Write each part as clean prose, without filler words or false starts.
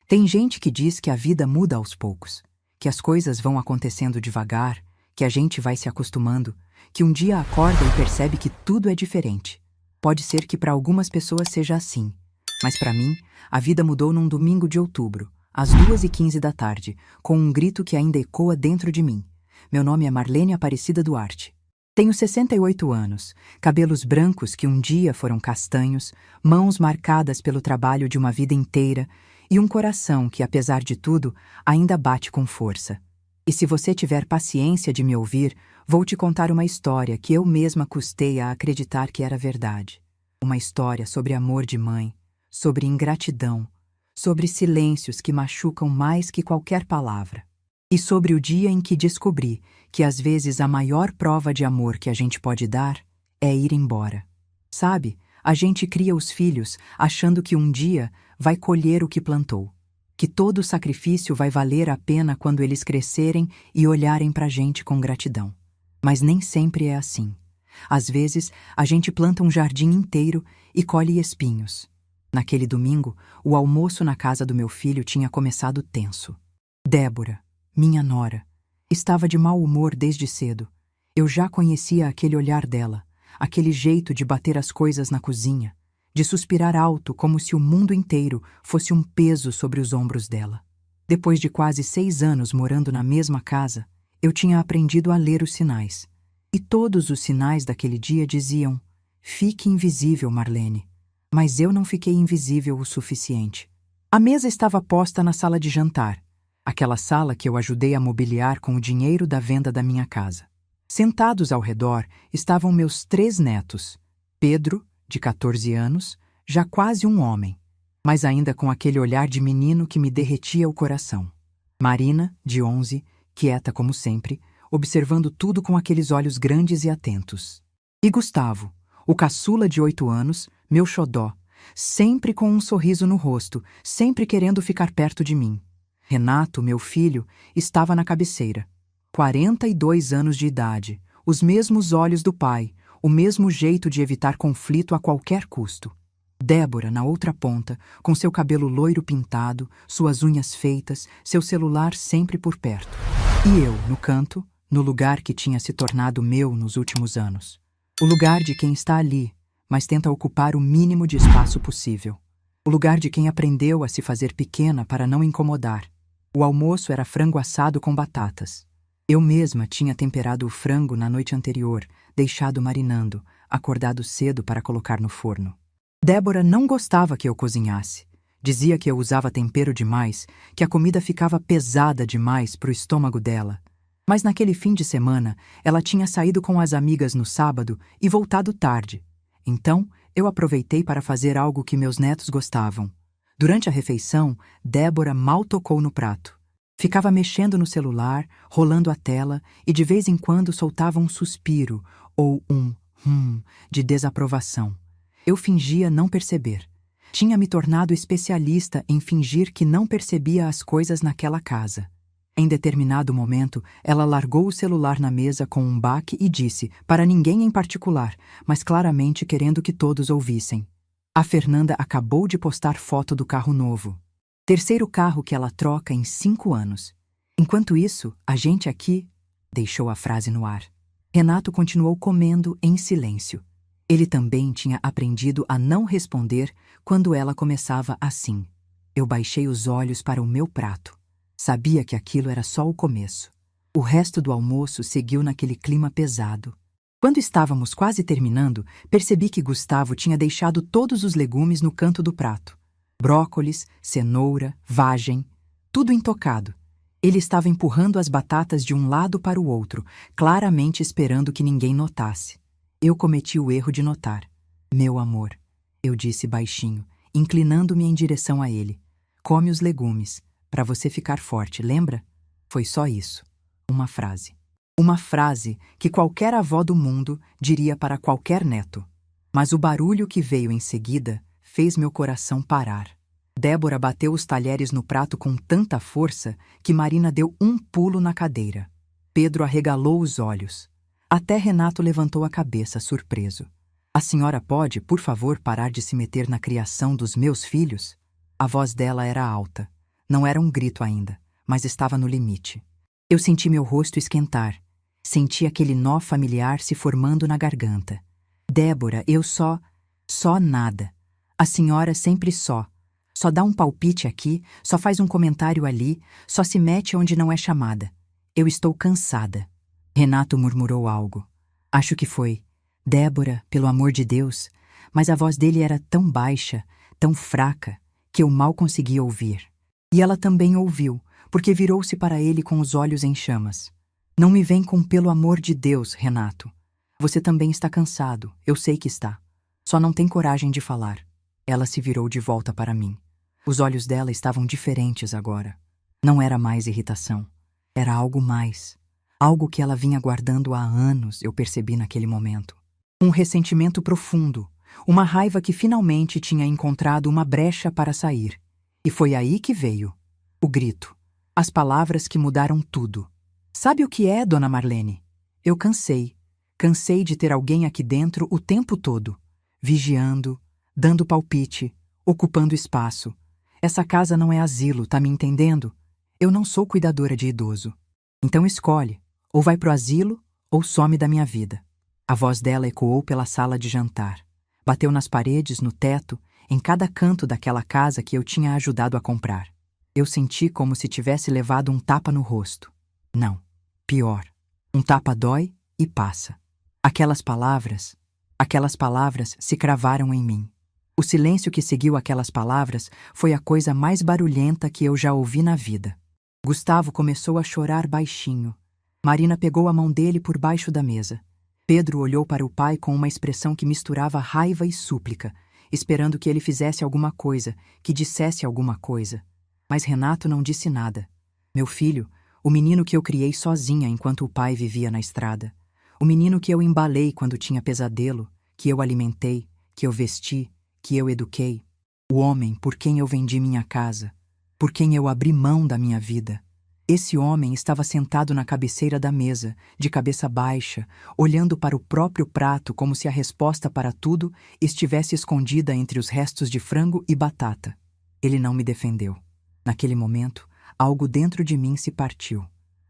Tem gente que diz que a vida muda aos poucos, que as coisas vão acontecendo devagar, que a gente vai se acostumando, que um dia acorda e percebe que tudo é diferente. Pode ser que para algumas pessoas seja assim, mas para mim, a vida mudou num domingo de outubro, às 2h15 da tarde, com um grito que ainda ecoa dentro de mim. Meu nome é Marlene Aparecida Duarte. Tenho 68 anos, cabelos brancos que um dia foram castanhos, mãos marcadas pelo trabalho de uma vida inteira e um coração que, apesar de tudo, ainda bate com força. E se você tiver paciência de me ouvir, vou te contar uma história que eu mesma custei a acreditar que era verdade. Uma história sobre amor de mãe, sobre ingratidão, sobre silêncios que machucam mais que qualquer palavra. E sobre o dia em que descobri que às vezes a maior prova de amor que a gente pode dar é ir embora. Sabe, a gente cria os filhos achando que um dia vai colher o que plantou, que todo sacrifício vai valer a pena quando eles crescerem e olharem pra gente com gratidão. Mas nem sempre é assim. Às vezes, a gente planta um jardim inteiro e colhe espinhos. Naquele domingo, o almoço na casa do meu filho tinha começado tenso. Débora, minha nora, estava de mau humor desde cedo. Eu já conhecia aquele olhar dela, aquele jeito de bater as coisas na cozinha, de suspirar alto como se o mundo inteiro fosse um peso sobre os ombros dela. Depois de quase 6 anos morando na mesma casa, eu tinha aprendido a ler os sinais. E todos os sinais daquele dia diziam: fique invisível, Marlene. Mas eu não fiquei invisível o suficiente. A mesa estava posta na sala de jantar, aquela sala que eu ajudei a mobiliar com o dinheiro da venda da minha casa. Sentados ao redor estavam meus 3 netos. Pedro, de 14 anos, já quase um homem, mas ainda com aquele olhar de menino que me derretia o coração. Marina, de 11, quieta como sempre, observando tudo com aqueles olhos grandes e atentos. E Gustavo, o caçula de 8 anos, meu xodó, sempre com um sorriso no rosto, sempre querendo ficar perto de mim. Renato, meu filho, estava na cabeceira. 42 anos de idade, os mesmos olhos do pai, o mesmo jeito de evitar conflito a qualquer custo. Débora, na outra ponta, com seu cabelo loiro pintado, suas unhas feitas, seu celular sempre por perto. E eu, no canto, no lugar que tinha se tornado meu nos últimos anos. O lugar de quem está ali, mas tenta ocupar o mínimo de espaço possível. O lugar de quem aprendeu a se fazer pequena para não incomodar. O almoço era frango assado com batatas. Eu mesma tinha temperado o frango na noite anterior, deixado marinando, acordado cedo para colocar no forno. Débora não gostava que eu cozinhasse. Dizia que eu usava tempero demais, que a comida ficava pesada demais para o estômago dela. Mas naquele fim de semana, ela tinha saído com as amigas no sábado e voltado tarde. Então, eu aproveitei para fazer algo que meus netos gostavam. Durante a refeição, Débora mal tocou no prato. Ficava mexendo no celular, rolando a tela e de vez em quando soltava um suspiro ou um de desaprovação. Eu fingia não perceber. Tinha me tornado especialista em fingir que não percebia as coisas naquela casa. Em determinado momento, ela largou o celular na mesa com um baque e disse, para ninguém em particular, mas claramente querendo que todos ouvissem: a Fernanda acabou de postar foto do carro novo. Terceiro carro que ela troca em 5 anos. Enquanto isso, a gente aqui deixou a frase no ar. Renato continuou comendo em silêncio. Ele também tinha aprendido a não responder quando ela começava assim. Eu baixei os olhos para o meu prato. Sabia que aquilo era só o começo. O resto do almoço seguiu naquele clima pesado. Quando estávamos quase terminando, percebi que Gustavo tinha deixado todos os legumes no canto do prato. Brócolis, cenoura, vagem, tudo intocado. Ele estava empurrando as batatas de um lado para o outro, claramente esperando que ninguém notasse. Eu cometi o erro de notar. Meu amor, eu disse baixinho, inclinando-me em direção a ele. Come os legumes, para você ficar forte, lembra? Foi só isso. Uma frase. Uma frase que qualquer avó do mundo diria para qualquer neto. Mas o barulho que veio em seguida fez meu coração parar. Débora bateu os talheres no prato com tanta força que Marina deu um pulo na cadeira. Pedro arregalou os olhos. Até Renato levantou a cabeça, surpreso. A senhora pode, por favor, parar de se meter na criação dos meus filhos? A voz dela era alta. Não era um grito ainda, mas estava no limite. Eu senti meu rosto esquentar. Senti aquele nó familiar se formando na garganta. Débora, eu só nada. A senhora sempre só. Só dá um palpite aqui, só faz um comentário ali, só se mete onde não é chamada. Eu estou cansada. Renato murmurou algo. Acho que foi. Débora, pelo amor de Deus. Mas a voz dele era tão baixa, tão fraca, que eu mal conseguia ouvir. E ela também ouviu, porque virou-se para ele com os olhos em chamas. Não me vem com pelo amor de Deus, Renato. Você também está cansado, eu sei que está. Só não tem coragem de falar. Ela se virou de volta para mim. Os olhos dela estavam diferentes agora. Não era mais irritação. Era algo mais. Algo que ela vinha guardando há anos, eu percebi naquele momento. Um ressentimento profundo. Uma raiva que finalmente tinha encontrado uma brecha para sair. E foi aí que veio. O grito. As palavras que mudaram tudo. Sabe o que é, dona Marlene? Eu cansei. Cansei de ter alguém aqui dentro o tempo todo. Vigiando, dando palpite, ocupando espaço. Essa casa não é asilo, tá me entendendo? Eu não sou cuidadora de idoso. Então escolhe, ou vai pro asilo, ou some da minha vida. A voz dela ecoou pela sala de jantar. Bateu nas paredes, no teto, em cada canto daquela casa que eu tinha ajudado a comprar. Eu senti como se tivesse levado um tapa no rosto. Não, pior. Um tapa dói e passa. Aquelas palavras se cravaram em mim. O silêncio que seguiu aquelas palavras foi a coisa mais barulhenta que eu já ouvi na vida. Gustavo começou a chorar baixinho. Marina pegou a mão dele por baixo da mesa. Pedro olhou para o pai com uma expressão que misturava raiva e súplica, esperando que ele fizesse alguma coisa, que dissesse alguma coisa. Mas Renato não disse nada. Meu filho, o menino que eu criei sozinha enquanto o pai vivia na estrada. O menino que eu embalei quando tinha pesadelo, que eu alimentei, que eu vesti, que eu eduquei. O homem por quem eu vendi minha casa, por quem eu abri mão da minha vida. Esse homem estava sentado na cabeceira da mesa, de cabeça baixa, olhando para o próprio prato como se a resposta para tudo estivesse escondida entre os restos de frango e batata. Ele não me defendeu. Naquele momento, algo dentro de mim se partiu.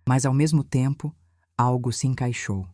Mas, ao mesmo tempo, algo se encaixou.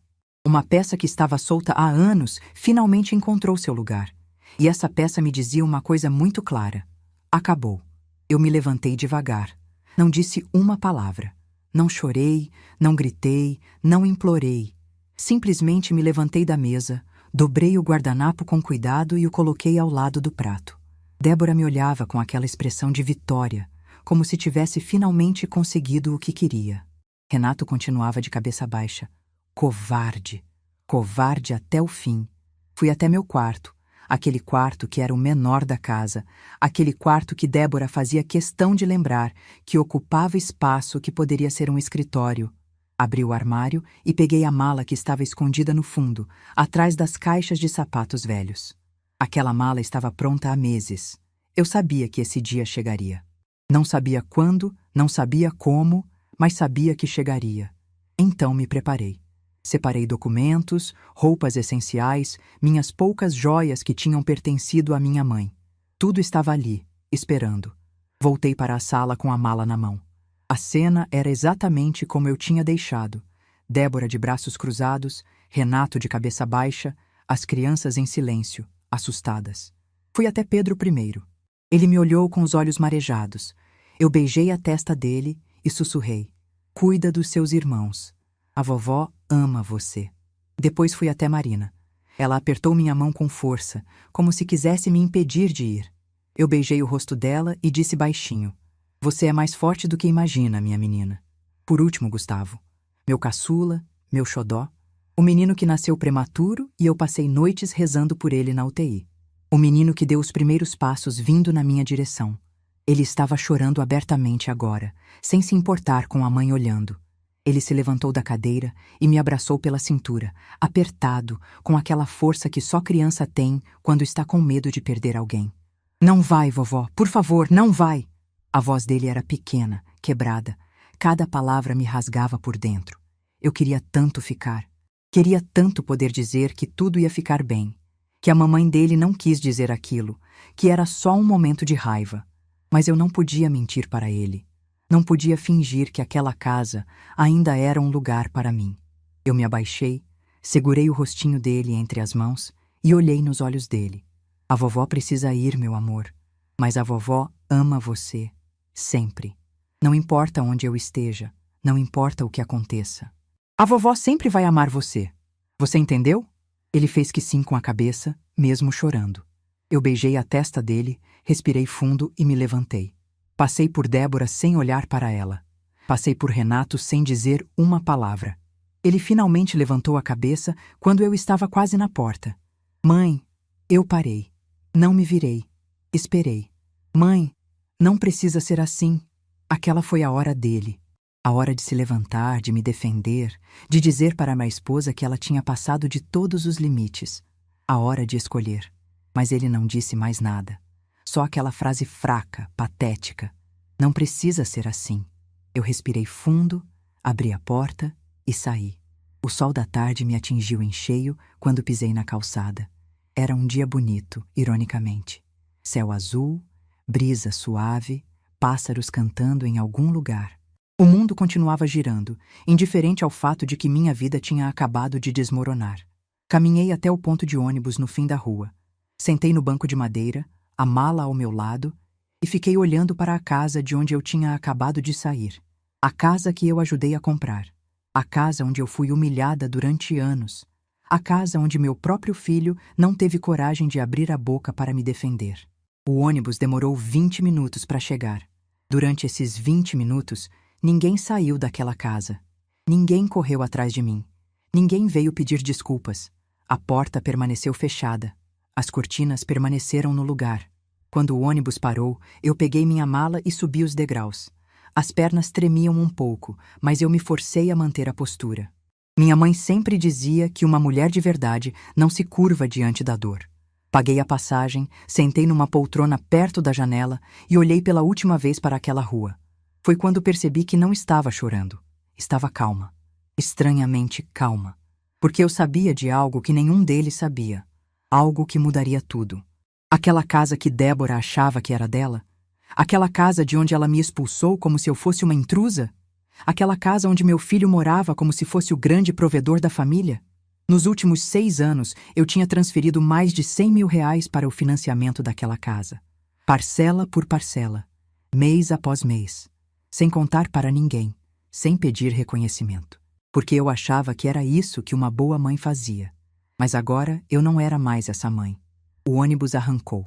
Uma peça que estava solta há anos finalmente encontrou seu lugar. E essa peça me dizia uma coisa muito clara. Acabou. Eu me levantei devagar. Não disse uma palavra. Não chorei, não gritei, não implorei. Simplesmente me levantei da mesa, dobrei o guardanapo com cuidado e o coloquei ao lado do prato. Débora me olhava com aquela expressão de vitória, como se tivesse finalmente conseguido o que queria. Renato continuava de cabeça baixa. Covarde. Covarde até o fim. Fui até meu quarto. Aquele quarto que era o menor da casa, aquele quarto que Débora fazia questão de lembrar, que ocupava espaço que poderia ser um escritório. Abri o armário e peguei a mala que estava escondida no fundo, atrás das caixas de sapatos velhos. Aquela mala estava pronta há meses. Eu sabia que esse dia chegaria. Não sabia quando, não sabia como, mas sabia que chegaria. Então me preparei. Separei documentos, roupas essenciais, minhas poucas joias que tinham pertencido à minha mãe. Tudo estava ali, esperando. Voltei para a sala com a mala na mão. A cena era exatamente como eu tinha deixado. Débora de braços cruzados, Renato de cabeça baixa, as crianças em silêncio, assustadas. Fui até Pedro primeiro. Ele me olhou com os olhos marejados. Eu beijei a testa dele e sussurrei. Cuida dos seus irmãos. A vovó ama você. Depois fui até Marina. Ela apertou minha mão com força, como se quisesse me impedir de ir. Eu beijei o rosto dela e disse baixinho. Você é mais forte do que imagina, minha menina. Por último, Gustavo. Meu caçula, meu xodó. O menino que nasceu prematuro e eu passei noites rezando por ele na UTI. O menino que deu os primeiros passos vindo na minha direção. Ele estava chorando abertamente agora, sem se importar com a mãe olhando. Ele se levantou da cadeira e me abraçou pela cintura, apertado, com aquela força que só criança tem quando está com medo de perder alguém. Não vai, vovó, por favor, não vai! A voz dele era pequena, quebrada. Cada palavra me rasgava por dentro. Eu queria tanto ficar. Queria tanto poder dizer que tudo ia ficar bem. Que a mamãe dele não quis dizer aquilo, que era só um momento de raiva. Mas eu não podia mentir para ele. Não podia fingir que aquela casa ainda era um lugar para mim. Eu me abaixei, segurei o rostinho dele entre as mãos e olhei nos olhos dele. A vovó precisa ir, meu amor, mas a vovó ama você, sempre. Não importa onde eu esteja, não importa o que aconteça. A vovó sempre vai amar você. Você entendeu? Ele fez que sim com a cabeça, mesmo chorando. Eu beijei a testa dele, respirei fundo e me levantei. Passei por Débora sem olhar para ela. Passei por Renato sem dizer uma palavra. Ele finalmente levantou a cabeça quando eu estava quase na porta. Mãe, eu parei. Não me virei. Esperei. Mãe, não precisa ser assim. Aquela foi a hora dele. A hora de se levantar, de me defender, de dizer para minha esposa que ela tinha passado de todos os limites. A hora de escolher. Mas ele não disse mais nada. Só aquela frase fraca, patética. Não precisa ser assim. Eu respirei fundo, abri a porta e saí. O sol da tarde me atingiu em cheio quando pisei na calçada. Era um dia bonito, ironicamente. Céu azul, brisa suave, pássaros cantando em algum lugar. O mundo continuava girando, indiferente ao fato de que minha vida tinha acabado de desmoronar. Caminhei até o ponto de ônibus no fim da rua. Sentei no banco de madeira, a mala ao meu lado, e fiquei olhando para a casa de onde eu tinha acabado de sair. A casa que eu ajudei a comprar. A casa onde eu fui humilhada durante anos. A casa onde meu próprio filho não teve coragem de abrir a boca para me defender. O ônibus demorou 20 minutos para chegar. Durante esses 20 minutos, ninguém saiu daquela casa. Ninguém correu atrás de mim. Ninguém veio pedir desculpas. A porta permaneceu fechada. As cortinas permaneceram no lugar. Quando o ônibus parou, eu peguei minha mala e subi os degraus. As pernas tremiam um pouco, mas eu me forcei a manter a postura. Minha mãe sempre dizia que uma mulher de verdade não se curva diante da dor. Paguei a passagem, sentei numa poltrona perto da janela e olhei pela última vez para aquela rua. Foi quando percebi que não estava chorando. Estava calma. Estranhamente calma. Porque eu sabia de algo que nenhum deles sabia. Algo que mudaria tudo. Aquela casa que Débora achava que era dela? Aquela casa de onde ela me expulsou como se eu fosse uma intrusa? Aquela casa onde meu filho morava como se fosse o grande provedor da família? Nos últimos 6 anos, eu tinha transferido mais de 100 mil reais para o financiamento daquela casa. Parcela por parcela. Mês após mês. Sem contar para ninguém. Sem pedir reconhecimento. Porque eu achava que era isso que uma boa mãe fazia. Mas agora eu não era mais essa mãe. O ônibus arrancou.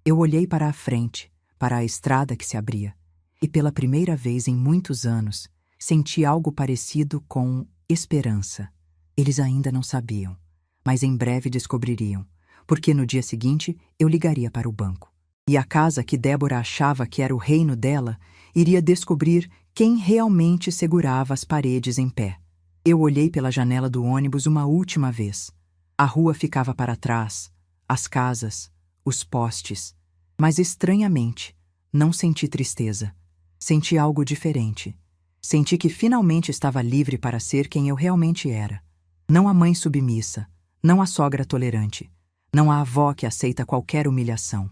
Eu olhei para a frente, para a estrada que se abria, e pela primeira vez em muitos anos, senti algo parecido com esperança. Eles ainda não sabiam, mas em breve descobririam, porque no dia seguinte eu ligaria para o banco. E a casa que Débora achava que era o reino dela iria descobrir quem realmente segurava as paredes em pé. Eu olhei pela janela do ônibus uma última vez. A rua ficava para trás, as casas, os postes. Mas estranhamente, não senti tristeza. Senti algo diferente. Senti que finalmente estava livre para ser quem eu realmente era. Não a mãe submissa, não a sogra tolerante, não a avó que aceita qualquer humilhação.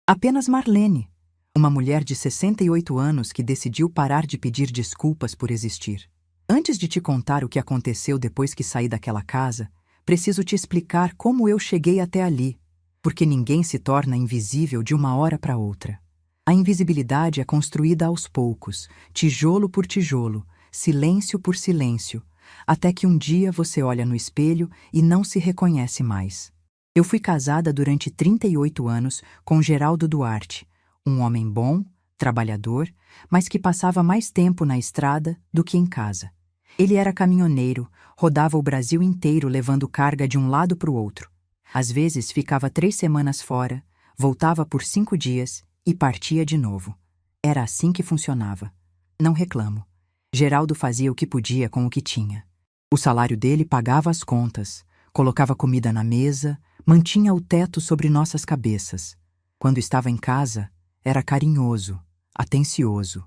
Apenas Marlene, uma mulher de 68 anos que decidiu parar de pedir desculpas por existir. Antes de te contar o que aconteceu depois que saí daquela casa, preciso te explicar como eu cheguei até ali, porque ninguém se torna invisível de uma hora para outra. A invisibilidade é construída aos poucos, tijolo por tijolo, silêncio por silêncio, até que um dia você olha no espelho e não se reconhece mais. Eu fui casada durante 38 anos com Geraldo Duarte, um homem bom, trabalhador, mas que passava mais tempo na estrada do que em casa. Ele era caminhoneiro, rodava o Brasil inteiro levando carga de um lado para o outro. Às vezes ficava 3 semanas fora, voltava por 5 dias e partia de novo. Era assim que funcionava. Não reclamo. Geraldo fazia o que podia com o que tinha. O salário dele pagava as contas, colocava comida na mesa, mantinha o teto sobre nossas cabeças. Quando estava em casa, era carinhoso, atencioso.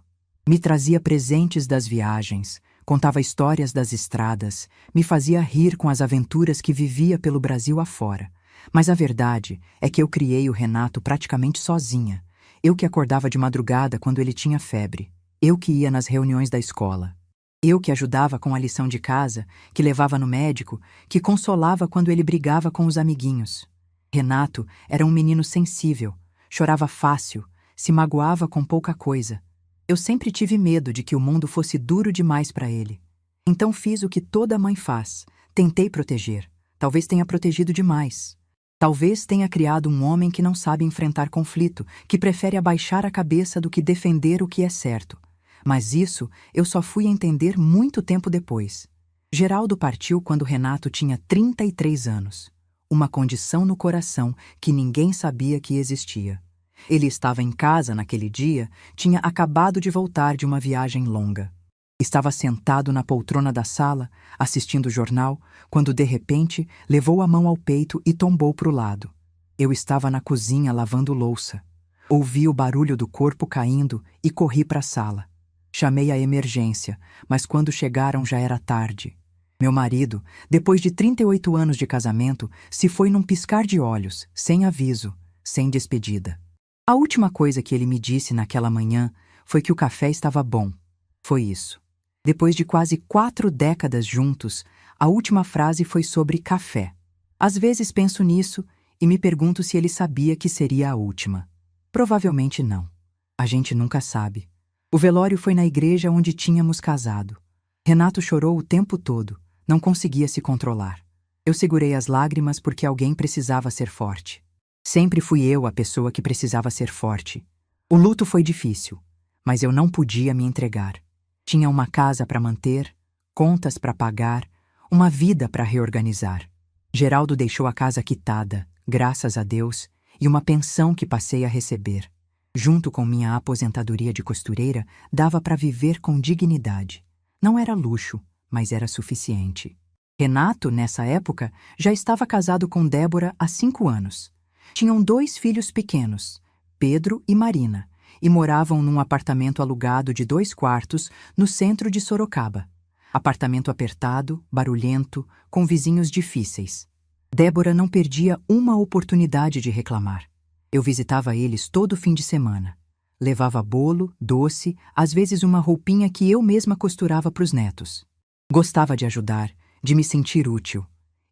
Me trazia presentes das viagens, contava histórias das estradas, me fazia rir com as aventuras que vivia pelo Brasil afora. Mas a verdade é que eu criei o Renato praticamente sozinha. Eu que acordava de madrugada quando ele tinha febre. Eu que ia nas reuniões da escola. Eu que ajudava com a lição de casa, que levava no médico, que consolava quando ele brigava com os amiguinhos. Renato era um menino sensível, chorava fácil, se magoava com pouca coisa. Eu sempre tive medo de que o mundo fosse duro demais para ele. Então fiz o que toda mãe faz. Tentei proteger. Talvez tenha protegido demais. Talvez tenha criado um homem que não sabe enfrentar conflito, que prefere abaixar a cabeça do que defender o que é certo. Mas isso eu só fui entender muito tempo depois. Geraldo partiu quando Renato tinha 33 anos. Uma condição no coração que ninguém sabia que existia. Ele estava em casa naquele dia, tinha acabado de voltar de uma viagem longa. Estava sentado na poltrona da sala, assistindo o jornal, quando de repente levou a mão ao peito e tombou para o lado. Eu estava na cozinha lavando louça. Ouvi o barulho do corpo caindo e corri para a sala. Chamei a emergência, mas quando chegaram já era tarde. Meu marido, depois de 38 anos de casamento, se foi num piscar de olhos, sem aviso, sem despedida. A última coisa que ele me disse naquela manhã foi que o café estava bom. Foi isso. Depois de quase 4 décadas juntos, a última frase foi sobre café. Às vezes penso nisso e me pergunto se ele sabia que seria a última. Provavelmente não. A gente nunca sabe. O velório foi na igreja onde tínhamos casado. Renato chorou o tempo todo, não conseguia se controlar. Eu segurei as lágrimas porque alguém precisava ser forte. Sempre fui eu a pessoa que precisava ser forte. O luto foi difícil, mas eu não podia me entregar. Tinha uma casa para manter, contas para pagar, uma vida para reorganizar. Geraldo deixou a casa quitada, graças a Deus, e uma pensão que passei a receber. Junto com minha aposentadoria de costureira, dava para viver com dignidade. Não era luxo, mas era suficiente. Renato, nessa época, já estava casado com Débora há 5 anos. Tinham 2 filhos pequenos, Pedro e Marina, e moravam num apartamento alugado de 2 quartos no centro de Sorocaba. Apartamento apertado, barulhento, com vizinhos difíceis. Débora não perdia uma oportunidade de reclamar. Eu visitava eles todo fim de semana. Levava bolo, doce, às vezes uma roupinha que eu mesma costurava para os netos. Gostava de ajudar, de me sentir útil.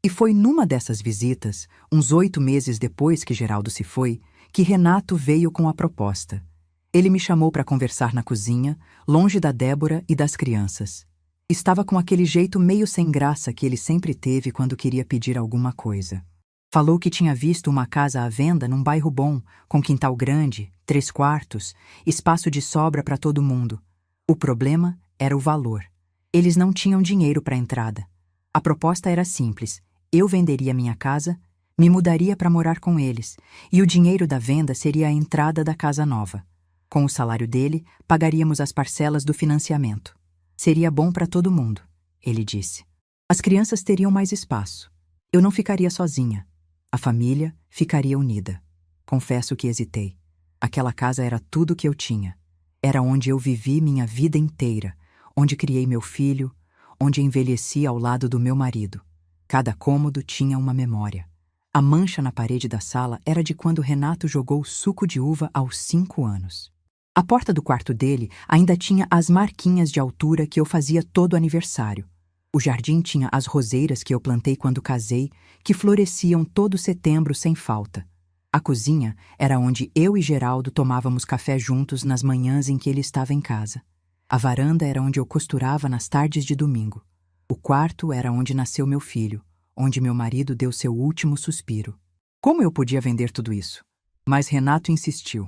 E foi numa dessas visitas, uns 8 meses depois que Geraldo se foi, que Renato veio com a proposta. Ele me chamou para conversar na cozinha, longe da Débora e das crianças. Estava com aquele jeito meio sem graça que ele sempre teve quando queria pedir alguma coisa. Falou que tinha visto uma casa à venda num bairro bom, com quintal grande, 3 quartos, espaço de sobra para todo mundo. O problema era o valor. Eles não tinham dinheiro para a entrada. A proposta era simples. Eu venderia minha casa, me mudaria para morar com eles, e o dinheiro da venda seria a entrada da casa nova. Com o salário dele, pagaríamos as parcelas do financiamento. Seria bom para todo mundo, ele disse. As crianças teriam mais espaço. Eu não ficaria sozinha. A família ficaria unida. Confesso que hesitei. Aquela casa era tudo que eu tinha. Era onde eu vivi minha vida inteira, onde criei meu filho, onde envelheci ao lado do meu marido. Cada cômodo tinha uma memória. A mancha na parede da sala era de quando Renato jogou suco de uva aos 5 anos. A porta do quarto dele ainda tinha as marquinhas de altura que eu fazia todo aniversário. O jardim tinha as roseiras que eu plantei quando casei, que floresciam todo setembro sem falta. A cozinha era onde eu e Geraldo tomávamos café juntos nas manhãs em que ele estava em casa. A varanda era onde eu costurava nas tardes de domingo. O quarto era onde nasceu meu filho, onde meu marido deu seu último suspiro. Como eu podia vender tudo isso? Mas Renato insistiu.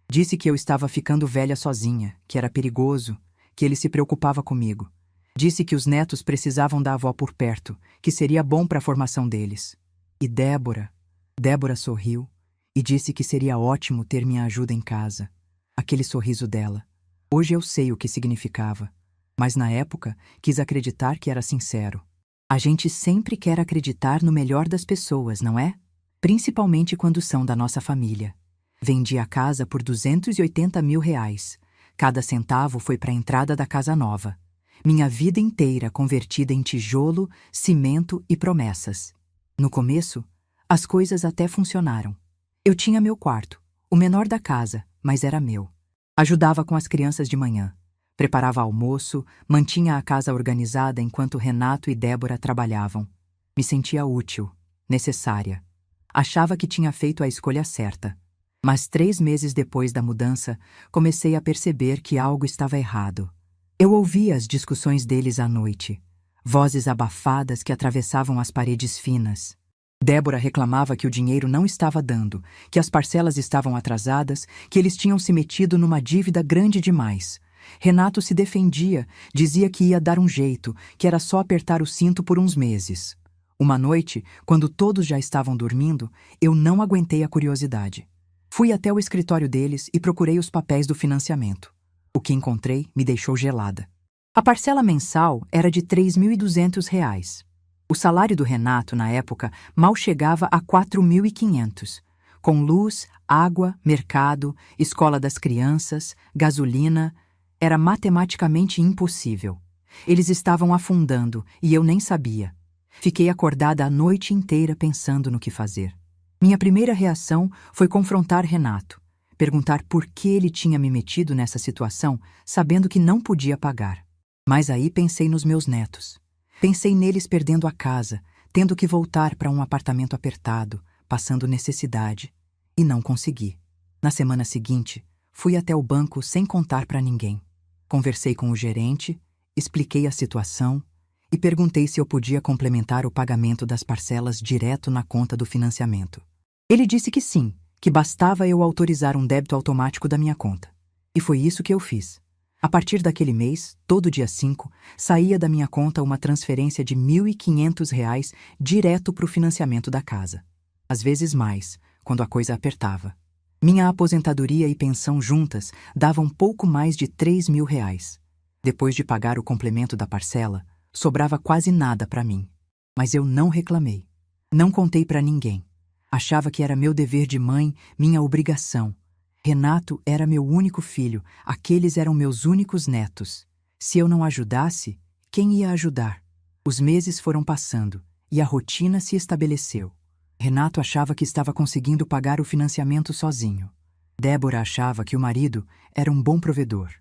Disse que eu estava ficando velha sozinha, que era perigoso, que ele se preocupava comigo. Disse que os netos precisavam da avó por perto, que seria bom para a formação deles. E Débora sorriu e disse que seria ótimo ter minha ajuda em casa. Aquele sorriso dela. Hoje eu sei o que significava, mas na época quis acreditar que era sincero. A gente sempre quer acreditar no melhor das pessoas, não é? Principalmente quando são da nossa família. Vendi a casa por R$280 mil. Cada centavo foi para a entrada da casa nova. Minha vida inteira convertida em tijolo, cimento e promessas. No começo, as coisas até funcionaram. Eu tinha meu quarto, O menor da casa, mas era meu. Ajudava com as crianças de manhã. Preparava almoço, mantinha a casa organizada enquanto Renato e Débora trabalhavam. Me sentia útil, necessária. Achava que tinha feito a escolha certa. Mas 3 meses depois da mudança, comecei a perceber que algo estava errado. Eu ouvia as discussões deles à noite. Vozes abafadas que atravessavam as paredes finas. Débora reclamava que o dinheiro não estava dando, que as parcelas estavam atrasadas, que eles tinham se metido numa dívida grande demais. Renato se defendia, dizia que ia dar um jeito, que era só apertar o cinto por uns meses. Uma noite, quando todos já estavam dormindo, eu não aguentei a curiosidade. Fui até o escritório deles e procurei os papéis do financiamento. O que encontrei me deixou gelada. A parcela mensal era de R$ 3.200. O salário do Renato, na época, mal chegava a R$ 4.500. Com luz, água, mercado, escola das crianças, gasolina, era matematicamente impossível. Eles estavam afundando e eu nem sabia. Fiquei acordada a noite inteira pensando no que fazer. Minha primeira reação foi confrontar Renato, perguntar por que ele tinha me metido nessa situação, sabendo que não podia pagar. Mas aí pensei nos meus netos. Pensei neles perdendo a casa, tendo que voltar para um apartamento apertado, passando necessidade. E não consegui. Na semana seguinte, fui até o banco sem contar para ninguém. Conversei com o gerente, expliquei a situação e perguntei se eu podia complementar o pagamento das parcelas direto na conta do financiamento. Ele disse que sim, que bastava eu autorizar um débito automático da minha conta. E foi isso que eu fiz. A partir daquele mês, todo dia 5, saía da minha conta uma transferência de R$ 1.500 direto para o financiamento da casa. Às vezes mais, quando a coisa apertava. Minha aposentadoria e pensão juntas davam pouco mais de R$ 3.000. Depois de pagar o complemento da parcela, sobrava quase nada para mim. Mas eu não reclamei. Não contei para ninguém. Achava que era meu dever de mãe, minha obrigação. Renato era meu único filho, aqueles eram meus únicos netos. Se eu não ajudasse, quem ia ajudar? Os meses foram passando e a rotina se estabeleceu. Renato achava que estava conseguindo pagar o financiamento sozinho. Débora achava que o marido era um bom provedor.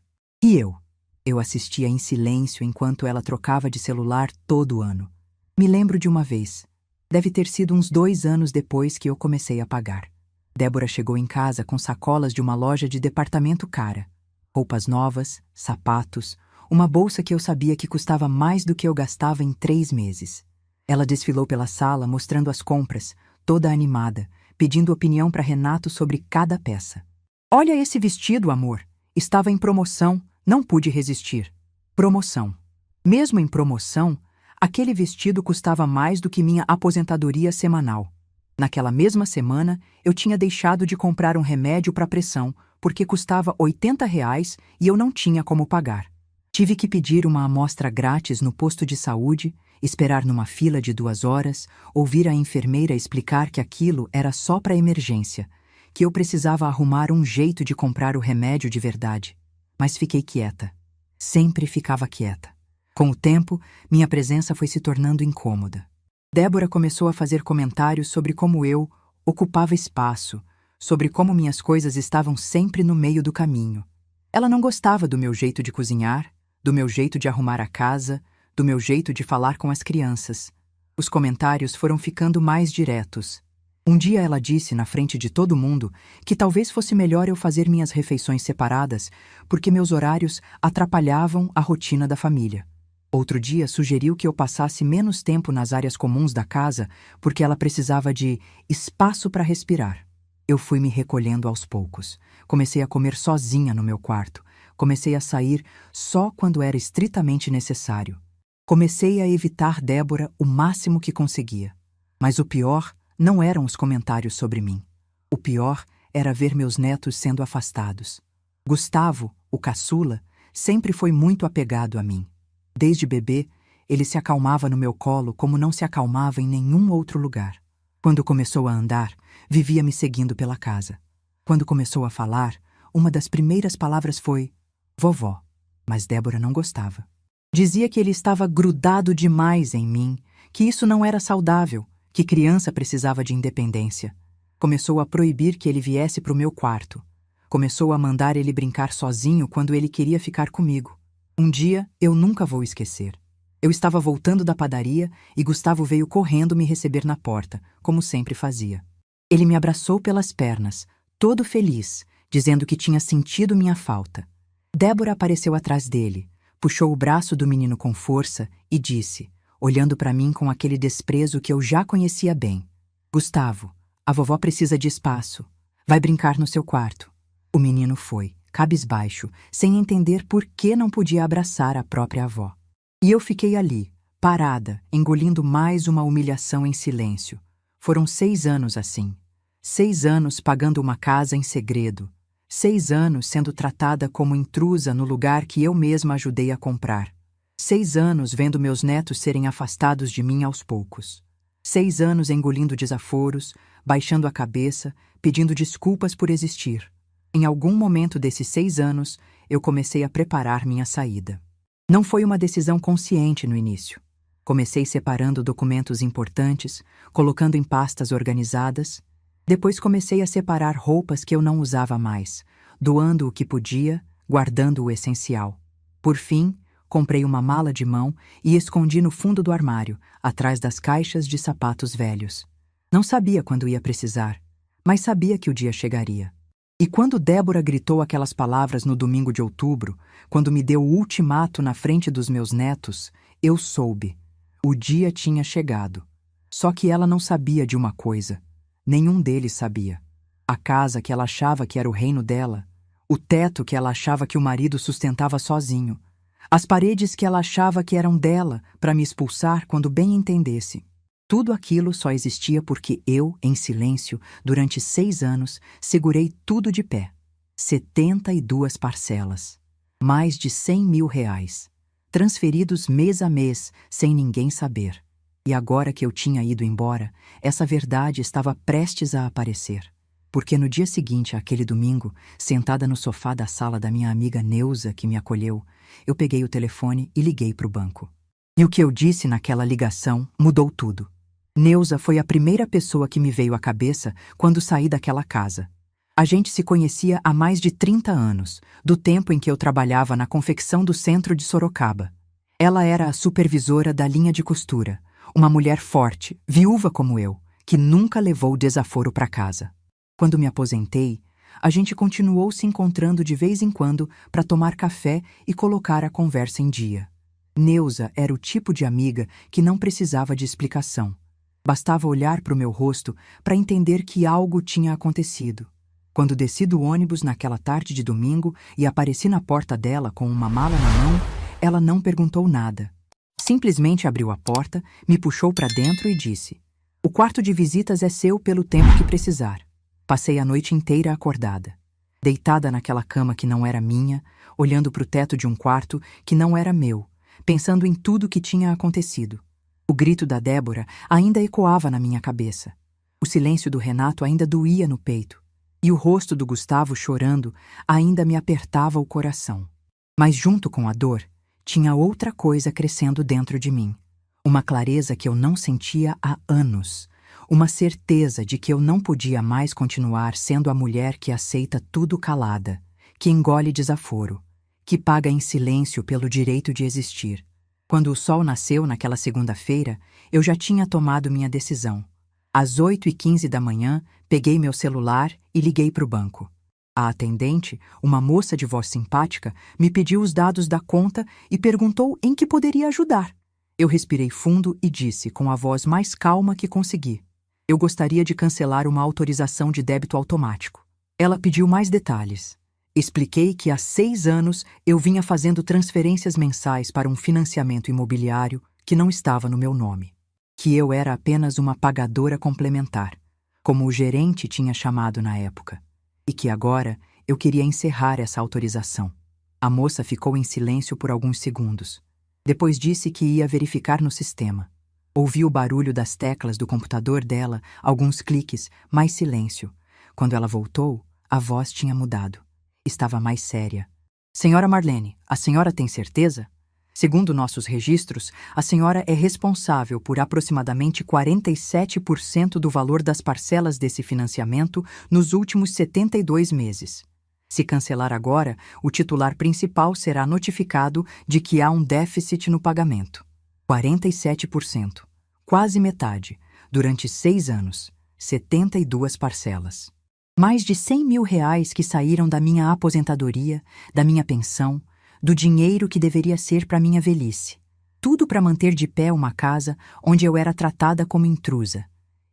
E eu? Eu assistia em silêncio enquanto ela trocava de celular todo ano. Me lembro de uma vez. Deve ter sido uns 2 anos depois que eu comecei a pagar. Débora chegou em casa com sacolas de uma loja de departamento cara. Roupas novas, sapatos, uma bolsa que eu sabia que custava mais do que eu gastava em 3 meses. Ela desfilou pela sala mostrando as compras, toda animada, pedindo opinião para Renato sobre cada peça. Olha esse vestido, amor. Estava em promoção, não pude resistir. Promoção. Mesmo em promoção, aquele vestido custava mais do que minha aposentadoria semanal. Naquela mesma semana, eu tinha deixado de comprar um remédio para pressão, porque custava R$ 80 e eu não tinha como pagar. Tive que pedir uma amostra grátis no posto de saúde, esperar numa fila de 2 horas, ouvir a enfermeira explicar que aquilo era só para emergência, que eu precisava arrumar um jeito de comprar o remédio de verdade. Mas fiquei quieta. Sempre ficava quieta. Com o tempo, minha presença foi se tornando incômoda. Débora começou a fazer comentários sobre como eu ocupava espaço, sobre como minhas coisas estavam sempre no meio do caminho. Ela não gostava do meu jeito de cozinhar, do meu jeito de arrumar a casa, do meu jeito de falar com as crianças. Os comentários foram ficando mais diretos. Um dia ela disse, na frente de todo mundo, que talvez fosse melhor eu fazer minhas refeições separadas, porque meus horários atrapalhavam a rotina da família. Outro dia sugeriu que eu passasse menos tempo nas áreas comuns da casa, porque ela precisava de espaço para respirar. Eu fui me recolhendo aos poucos. Comecei a comer sozinha no meu quarto. Comecei a sair só quando era estritamente necessário. Comecei a evitar Débora o máximo que conseguia. Mas o pior não eram os comentários sobre mim. O pior era ver meus netos sendo afastados. Gustavo, o caçula, sempre foi muito apegado a mim. Desde bebê, ele se acalmava no meu colo como não se acalmava em nenhum outro lugar. Quando começou a andar, vivia me seguindo pela casa. Quando começou a falar, uma das primeiras palavras foi vovó, mas Débora não gostava. Dizia que ele estava grudado demais em mim, que isso não era saudável, que criança precisava de independência. Começou a proibir que ele viesse para o meu quarto. Começou a mandar ele brincar sozinho quando ele queria ficar comigo. Um dia eu nunca vou esquecer. Eu estava voltando da padaria e Gustavo veio correndo me receber na porta, como sempre fazia. Ele me abraçou pelas pernas, todo feliz, dizendo que tinha sentido minha falta. Débora apareceu atrás dele, puxou o braço do menino com força e disse, olhando para mim com aquele desprezo que eu já conhecia bem: Gustavo, a vovó precisa de espaço. Vai brincar no seu quarto. O menino foi, cabisbaixo, sem entender por que não podia abraçar a própria avó. E eu fiquei ali, parada, engolindo mais uma humilhação em silêncio. Foram 6 anos assim. 6 anos pagando uma casa em segredo. 6 anos sendo tratada como intrusa no lugar que eu mesma ajudei a comprar. 6 anos vendo meus netos serem afastados de mim aos poucos. 6 anos engolindo desaforos, baixando a cabeça, pedindo desculpas por existir. Em algum momento desses 6 anos, eu comecei a preparar minha saída. Não foi uma decisão consciente no início. Comecei separando documentos importantes, colocando em pastas organizadas. Depois comecei a separar roupas que eu não usava mais, doando o que podia, guardando o essencial. Por fim, comprei uma mala de mão e escondi no fundo do armário, atrás das caixas de sapatos velhos. Não sabia quando ia precisar, mas sabia que o dia chegaria. E quando Débora gritou aquelas palavras no domingo de outubro, quando me deu o ultimato na frente dos meus netos, eu soube. O dia tinha chegado. Só que ela não sabia de uma coisa. Nenhum deles sabia. A casa que ela achava que era o reino dela, o teto que ela achava que o marido sustentava sozinho, as paredes que ela achava que eram dela para me expulsar quando bem entendesse. Tudo aquilo só existia porque eu, em silêncio, durante 6 anos, segurei tudo de pé. 72 parcelas. Mais de 100 mil reais. Transferidos mês a mês, sem ninguém saber. E agora que eu tinha ido embora, essa verdade estava prestes a aparecer. Porque no dia seguinte, aquele domingo, sentada no sofá da sala da minha amiga Neuza, que me acolheu, eu peguei o telefone e liguei para o banco. E o que eu disse naquela ligação mudou tudo. Neuza foi a primeira pessoa que me veio à cabeça quando saí daquela casa. A gente se conhecia há mais de 30 anos, do tempo em que eu trabalhava na confecção do centro de Sorocaba. Ela era a supervisora da linha de costura, uma mulher forte, viúva como eu, que nunca levou desaforo para casa. Quando me aposentei, a gente continuou se encontrando de vez em quando para tomar café e colocar a conversa em dia. Neuza era o tipo de amiga que não precisava de explicação. Bastava olhar para o meu rosto para entender que algo tinha acontecido. Quando desci do ônibus naquela tarde de domingo e apareci na porta dela com uma mala na mão, ela não perguntou nada. Simplesmente abriu a porta, me puxou para dentro e disse: "O quarto de visitas é seu pelo tempo que precisar." Passei a noite inteira acordada, deitada naquela cama que não era minha, olhando para o teto de um quarto que não era meu, pensando em tudo que tinha acontecido. O grito da Débora ainda ecoava na minha cabeça. O silêncio do Renato ainda doía no peito. E o rosto do Gustavo chorando ainda me apertava o coração. Mas junto com a dor, tinha outra coisa crescendo dentro de mim. Uma clareza que eu não sentia há anos. Uma certeza de que eu não podia mais continuar sendo a mulher que aceita tudo calada, que engole desaforo, que paga em silêncio pelo direito de existir. Quando o sol nasceu naquela segunda-feira, eu já tinha tomado minha decisão. Às 8h15 da manhã, peguei meu celular e liguei para o banco. A atendente, uma moça de voz simpática, me pediu os dados da conta e perguntou em que poderia ajudar. Eu respirei fundo e disse, com a voz mais calma que consegui: "Eu gostaria de cancelar uma autorização de débito automático." Ela pediu mais detalhes. Expliquei que há 6 anos eu vinha fazendo transferências mensais para um financiamento imobiliário que não estava no meu nome. Que eu era apenas uma pagadora complementar, como o gerente tinha chamado na época. E que agora eu queria encerrar essa autorização. A moça ficou em silêncio por alguns segundos. Depois disse que ia verificar no sistema. Ouvi o barulho das teclas do computador dela, alguns cliques, mais silêncio. Quando ela voltou, a voz tinha mudado. Estava mais séria. "Senhora Marlene, a senhora tem certeza?" Segundo nossos registros, a senhora é responsável por aproximadamente 47% do valor das parcelas desse financiamento nos últimos 72 meses. Se cancelar agora, o titular principal será notificado de que há um déficit no pagamento. 47%, quase metade, durante 6 anos, 72 parcelas. Mais de R$100 mil que saíram da minha aposentadoria, da minha pensão, do dinheiro que deveria ser para minha velhice. Tudo para manter de pé uma casa onde eu era tratada como intrusa.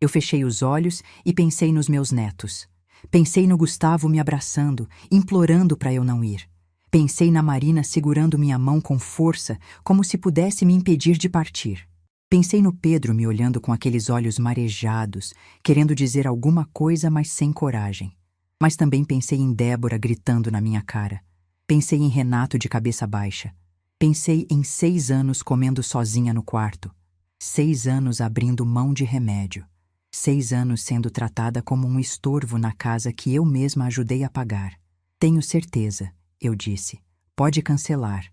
Eu fechei os olhos e pensei nos meus netos. Pensei no Gustavo me abraçando, implorando para eu não ir. Pensei na Marina segurando minha mão com força, como se pudesse me impedir de partir. Pensei no Pedro me olhando com aqueles olhos marejados, querendo dizer alguma coisa, mas sem coragem. Mas também pensei em Débora gritando na minha cara. Pensei em Renato de cabeça baixa. Pensei em 6 anos comendo sozinha no quarto. 6 anos abrindo mão de remédio. 6 anos sendo tratada como um estorvo na casa que eu mesma ajudei a pagar. Tenho certeza, eu disse. Pode cancelar.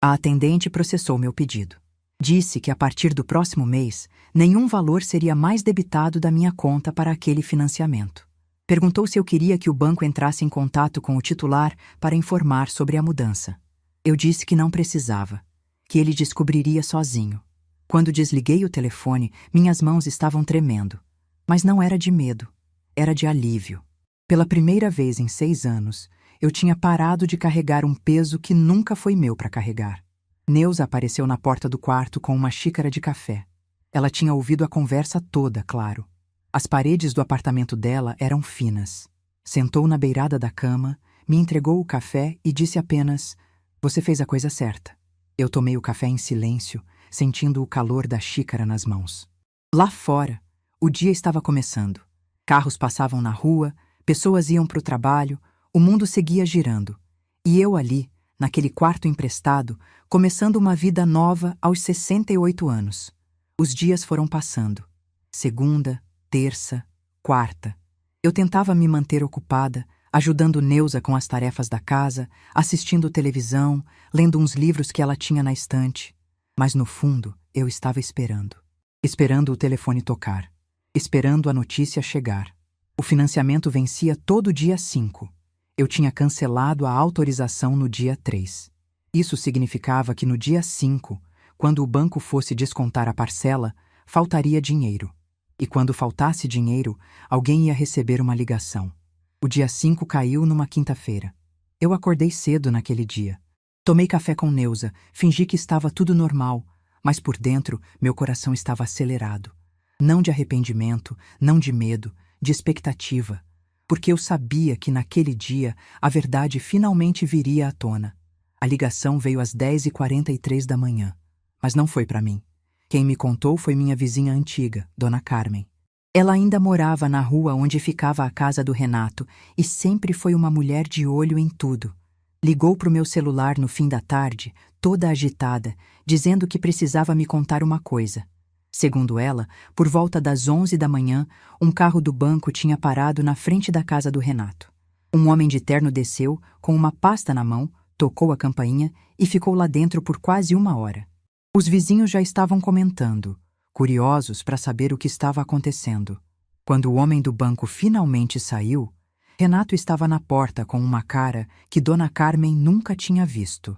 A atendente processou meu pedido. Disse que a partir do próximo mês, nenhum valor seria mais debitado da minha conta para aquele financiamento. Perguntou se eu queria que o banco entrasse em contato com o titular para informar sobre a mudança. Eu disse que não precisava, que ele descobriria sozinho. Quando desliguei o telefone, minhas mãos estavam tremendo. Mas não era de medo, era de alívio. Pela primeira vez em 6 anos, eu tinha parado de carregar um peso que nunca foi meu para carregar. Neuza apareceu na porta do quarto com uma xícara de café. Ela tinha ouvido a conversa toda, claro. As paredes do apartamento dela eram finas. Sentou na beirada da cama, me entregou o café e disse apenas: "Você fez a coisa certa." Eu tomei o café em silêncio, sentindo o calor da xícara nas mãos. Lá fora, o dia estava começando. Carros passavam na rua, pessoas iam para o trabalho, o mundo seguia girando. E eu ali, naquele quarto emprestado, começando uma vida nova aos 68 anos. Os dias foram passando. Segunda, terça, quarta. Eu tentava me manter ocupada, ajudando Neuza com as tarefas da casa, assistindo televisão, lendo uns livros que ela tinha na estante. Mas no fundo, eu estava esperando. Esperando o telefone tocar. Esperando a notícia chegar. O financiamento vencia todo dia 5. Eu tinha cancelado a autorização no dia 3. Isso significava que no dia 5, quando o banco fosse descontar a parcela, faltaria dinheiro. E quando faltasse dinheiro, alguém ia receber uma ligação. O dia 5 caiu numa quinta-feira. Eu acordei cedo naquele dia. Tomei café com Neuza, fingi que estava tudo normal, mas por dentro meu coração estava acelerado. Não de arrependimento, não de medo, de expectativa. Porque eu sabia que naquele dia a verdade finalmente viria à tona. A ligação veio às 10h43 da manhã. Mas não foi para mim. Quem me contou foi minha vizinha antiga, Dona Carmen. Ela ainda morava na rua onde ficava a casa do Renato e sempre foi uma mulher de olho em tudo. Ligou para o meu celular no fim da tarde, toda agitada, dizendo que precisava me contar uma coisa. Segundo ela, por volta das 11 da manhã, um carro do banco tinha parado na frente da casa do Renato. Um homem de terno desceu, com uma pasta na mão, tocou a campainha e ficou lá dentro por quase 1 hora. Os vizinhos já estavam comentando, curiosos para saber o que estava acontecendo. Quando o homem do banco finalmente saiu, Renato estava na porta com uma cara que Dona Carmen nunca tinha visto.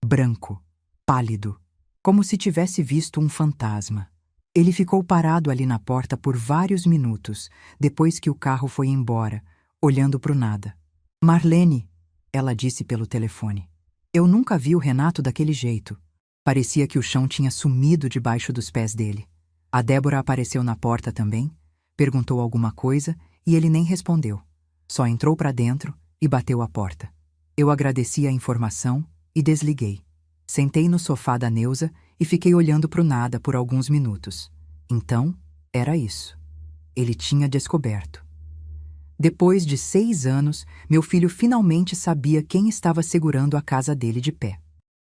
Branco, pálido, como se tivesse visto um fantasma. Ele ficou parado ali na porta por vários minutos, depois que o carro foi embora, olhando para o nada. "Marlene", ela disse pelo telefone. Eu nunca vi o Renato daquele jeito. Parecia que o chão tinha sumido debaixo dos pés dele. A Débora apareceu na porta também, perguntou alguma coisa e ele nem respondeu. Só entrou para dentro e bateu a porta. Eu agradeci a informação e desliguei. Sentei no sofá da Neuza e fiquei olhando para o nada por alguns minutos. Então, era isso. Ele tinha descoberto. Depois de 6 anos, meu filho finalmente sabia quem estava segurando a casa dele de pé.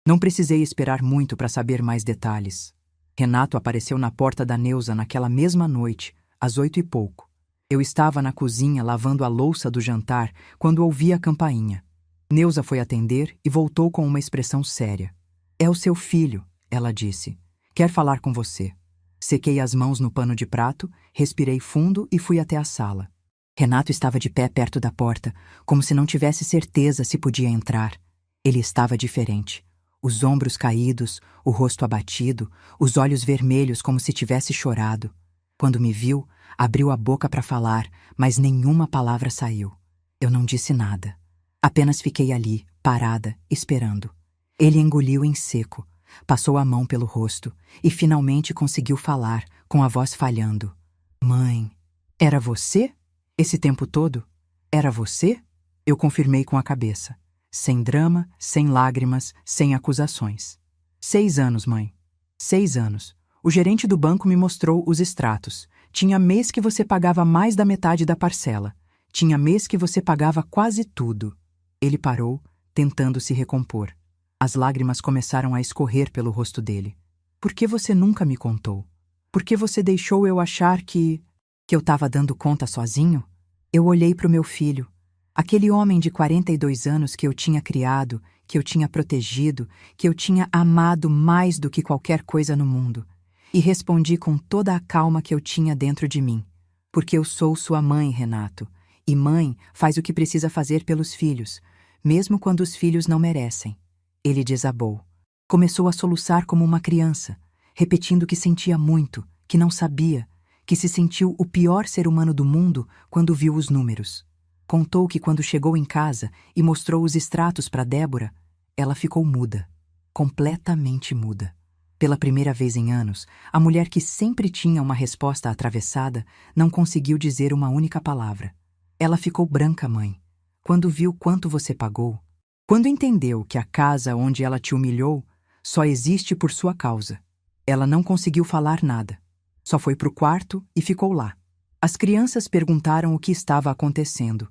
Não precisei esperar muito para saber mais detalhes. Renato apareceu na porta da Neuza naquela mesma noite, às 8 e pouco. Eu estava na cozinha lavando a louça do jantar quando ouvi a campainha. Neuza foi atender e voltou com uma expressão séria. "É o seu filho", Ela disse. Quer falar com você. Sequei as mãos no pano de prato, respirei fundo e fui até a sala. Renato estava de pé perto da porta, como se não tivesse certeza se podia entrar. Ele estava diferente. Os ombros caídos, o rosto abatido, os olhos vermelhos como se tivesse chorado. Quando me viu, abriu a boca para falar, mas nenhuma palavra saiu. Eu não disse nada. Apenas fiquei ali, parada, esperando. Ele engoliu em seco, passou a mão pelo rosto e finalmente conseguiu falar, com a voz falhando. Mãe, era você? Esse tempo todo? Era você? Eu confirmei com a cabeça. Sem drama, sem lágrimas, sem acusações. 6 anos, mãe. 6 anos. O gerente do banco me mostrou os extratos. Tinha mês que você pagava mais da metade da parcela. Tinha mês que você pagava quase tudo. Ele parou, tentando se recompor. As lágrimas começaram a escorrer pelo rosto dele. Por que você nunca me contou? Por que você deixou eu achar que eu estava dando conta sozinho? Eu olhei para o meu filho. Aquele homem de 42 anos que eu tinha criado, que eu tinha protegido, que eu tinha amado mais do que qualquer coisa no mundo. E respondi com toda a calma que eu tinha dentro de mim. Porque eu sou sua mãe, Renato. E mãe faz o que precisa fazer pelos filhos, mesmo quando os filhos não merecem. Ele desabou. Começou a soluçar como uma criança, repetindo que sentia muito, que não sabia, que se sentiu o pior ser humano do mundo quando viu os números. Contou que quando chegou em casa e mostrou os extratos para Débora, ela ficou muda, completamente muda. Pela primeira vez em anos, a mulher que sempre tinha uma resposta atravessada não conseguiu dizer uma única palavra. Ela ficou branca, mãe. Quando viu quanto você pagou, quando entendeu que a casa onde ela te humilhou só existe por sua causa. Ela não conseguiu falar nada. Só foi pro quarto e ficou lá. As crianças perguntaram o que estava acontecendo.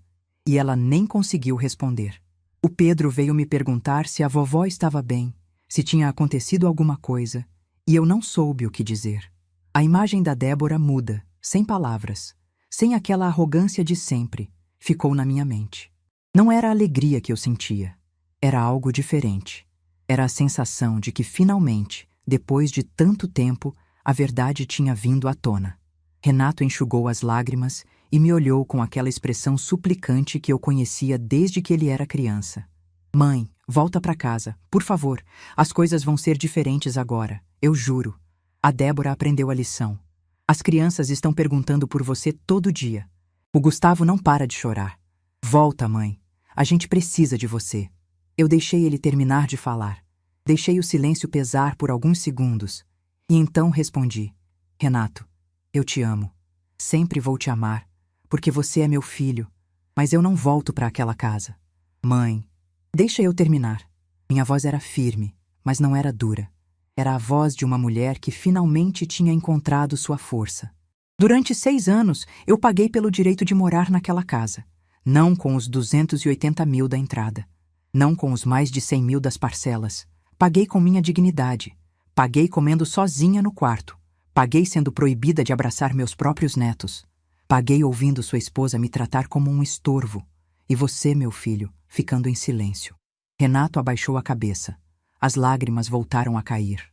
E ela nem conseguiu responder. O Pedro veio me perguntar se a vovó estava bem, se tinha acontecido alguma coisa, e eu não soube o que dizer. A imagem da Débora muda, sem palavras, sem aquela arrogância de sempre, ficou na minha mente. Não era a alegria que eu sentia, era algo diferente. Era a sensação de que finalmente, depois de tanto tempo, a verdade tinha vindo à tona. Renato enxugou as lágrimas e me olhou com aquela expressão suplicante que eu conhecia desde que ele era criança. Mãe, volta para casa, por favor. As coisas vão ser diferentes agora, eu juro. A Débora aprendeu a lição. As crianças estão perguntando por você todo dia. O Gustavo não para de chorar. Volta, mãe. A gente precisa de você. Eu deixei ele terminar de falar. Deixei o silêncio pesar por alguns segundos. E então respondi. Renato, eu te amo. Sempre vou te amar. Porque você é meu filho, mas eu não volto para aquela casa. Mãe, deixa eu terminar. Minha voz era firme, mas não era dura. Era a voz de uma mulher que finalmente tinha encontrado sua força. Durante 6 anos, eu paguei pelo direito de morar naquela casa. Não com os 280 mil da entrada. Não com os mais de 100 mil das parcelas. Paguei com minha dignidade. Paguei comendo sozinha no quarto. Paguei sendo proibida de abraçar meus próprios netos. Paguei ouvindo sua esposa me tratar como um estorvo. E você, meu filho, ficando em silêncio. Renato abaixou a cabeça. As lágrimas voltaram a cair.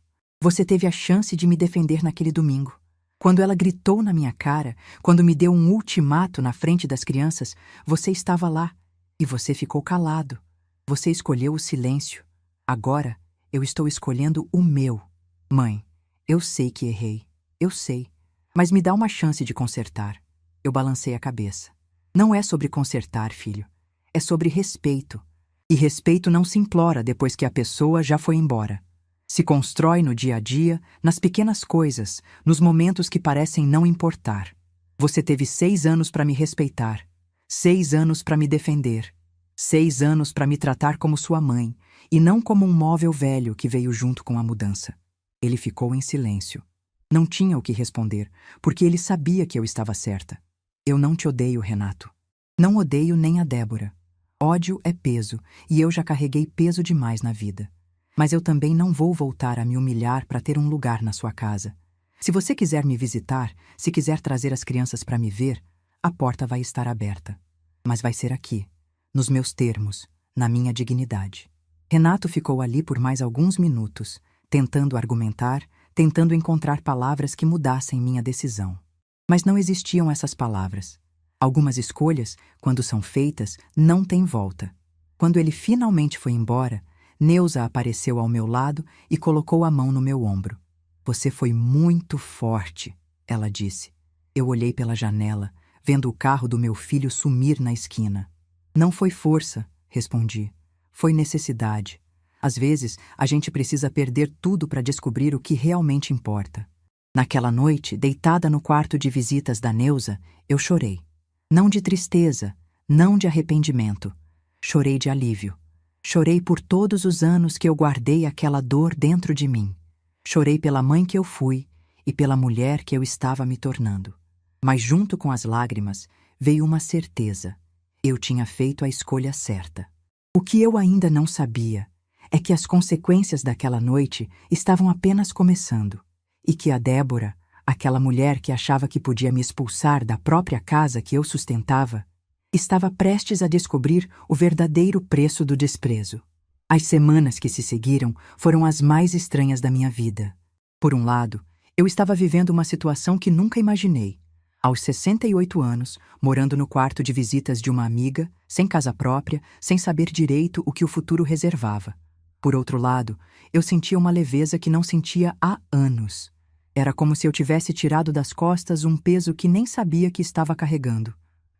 Você teve a chance de me defender naquele domingo. Quando ela gritou na minha cara, quando me deu um ultimato na frente das crianças, você estava lá. E você ficou calado. Você escolheu o silêncio. Agora, eu estou escolhendo o meu. Mãe, eu sei que errei. Eu sei. Mas me dá uma chance de consertar. Eu balancei a cabeça. Não é sobre consertar, filho. É sobre respeito. E respeito não se implora depois que a pessoa já foi embora. Se constrói no dia a dia, nas pequenas coisas, nos momentos que parecem não importar. Você teve 6 anos para me respeitar. 6 anos para me defender. 6 anos para me tratar como sua mãe, e não como um móvel velho que veio junto com a mudança. Ele ficou em silêncio. Não tinha o que responder, porque ele sabia que eu estava certa. Eu não te odeio, Renato. Não odeio nem a Débora. Ódio é peso, e eu já carreguei peso demais na vida. Mas eu também não vou voltar a me humilhar para ter um lugar na sua casa. Se você quiser me visitar, se quiser trazer as crianças para me ver, a porta vai estar aberta. Mas vai ser aqui, nos meus termos, na minha dignidade. Renato ficou ali por mais alguns minutos, tentando argumentar, tentando encontrar palavras que mudassem minha decisão. Mas não existiam essas palavras. Algumas escolhas, quando são feitas, não têm volta. Quando ele finalmente foi embora, Neuza apareceu ao meu lado e colocou a mão no meu ombro. Você foi muito forte, ela disse. Eu olhei pela janela, vendo o carro do meu filho sumir na esquina. Não foi força, respondi. Foi necessidade. Às vezes, a gente precisa perder tudo para descobrir o que realmente importa. Naquela noite, deitada no quarto de visitas da Neuza, eu chorei. Não de tristeza, não de arrependimento. Chorei de alívio. Chorei por todos os anos que eu guardei aquela dor dentro de mim. Chorei pela mãe que eu fui e pela mulher que eu estava me tornando. Mas junto com as lágrimas veio uma certeza. Eu tinha feito a escolha certa. O que eu ainda não sabia é que as consequências daquela noite estavam apenas começando e que a Débora, aquela mulher que achava que podia me expulsar da própria casa que eu sustentava, estava prestes a descobrir o verdadeiro preço do desprezo. As semanas que se seguiram foram as mais estranhas da minha vida. Por um lado, eu estava vivendo uma situação que nunca imaginei. Aos 68 anos, morando no quarto de visitas de uma amiga, sem casa própria, sem saber direito o que o futuro reservava. Por outro lado, eu sentia uma leveza que não sentia há anos. Era como se eu tivesse tirado das costas um peso que nem sabia que estava carregando.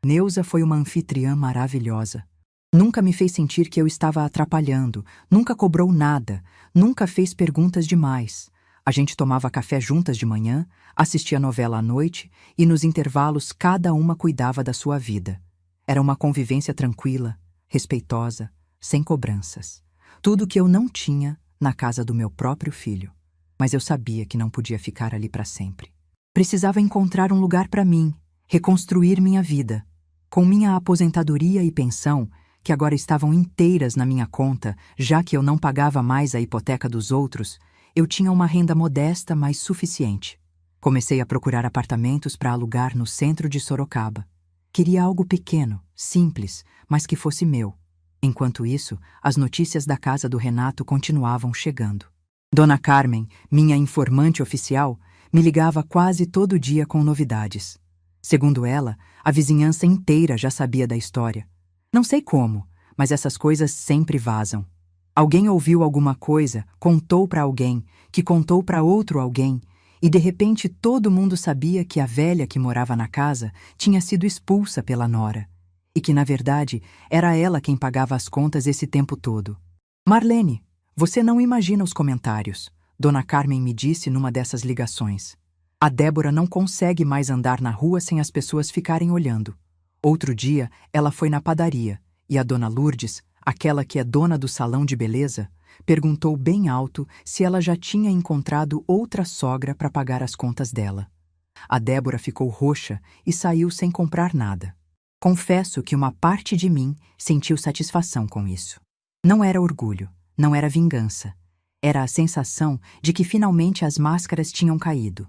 Neuza foi uma anfitriã maravilhosa. Nunca me fez sentir que eu estava atrapalhando, nunca cobrou nada, nunca fez perguntas demais. A gente tomava café juntas de manhã, assistia novela à noite e nos intervalos cada uma cuidava da sua vida. Era uma convivência tranquila, respeitosa, sem cobranças. Tudo que eu não tinha na casa do meu próprio filho. Mas eu sabia que não podia ficar ali para sempre. Precisava encontrar um lugar para mim, reconstruir minha vida. Com minha aposentadoria e pensão, que agora estavam inteiras na minha conta, já que eu não pagava mais a hipoteca dos outros, eu tinha uma renda modesta, mas suficiente. Comecei a procurar apartamentos para alugar no centro de Sorocaba. Queria algo pequeno, simples, mas que fosse meu. Enquanto isso, as notícias da casa do Renato continuavam chegando. Dona Carmen, minha informante oficial, me ligava quase todo dia com novidades. Segundo ela, a vizinhança inteira já sabia da história. Não sei como, mas essas coisas sempre vazam. Alguém ouviu alguma coisa, contou para alguém, que contou para outro alguém, e de repente todo mundo sabia que a velha que morava na casa tinha sido expulsa pela nora, e que, na verdade, era ela quem pagava as contas esse tempo todo. Marlene, você não imagina os comentários, Dona Carmen me disse numa dessas ligações. A Débora não consegue mais andar na rua sem as pessoas ficarem olhando. Outro dia, ela foi na padaria, e a Dona Lourdes, aquela que é dona do salão de beleza, perguntou bem alto se ela já tinha encontrado outra sogra para pagar as contas dela. A Débora ficou roxa e saiu sem comprar nada. Confesso que uma parte de mim sentiu satisfação com isso. Não era orgulho, não era vingança. Era a sensação de que finalmente as máscaras tinham caído.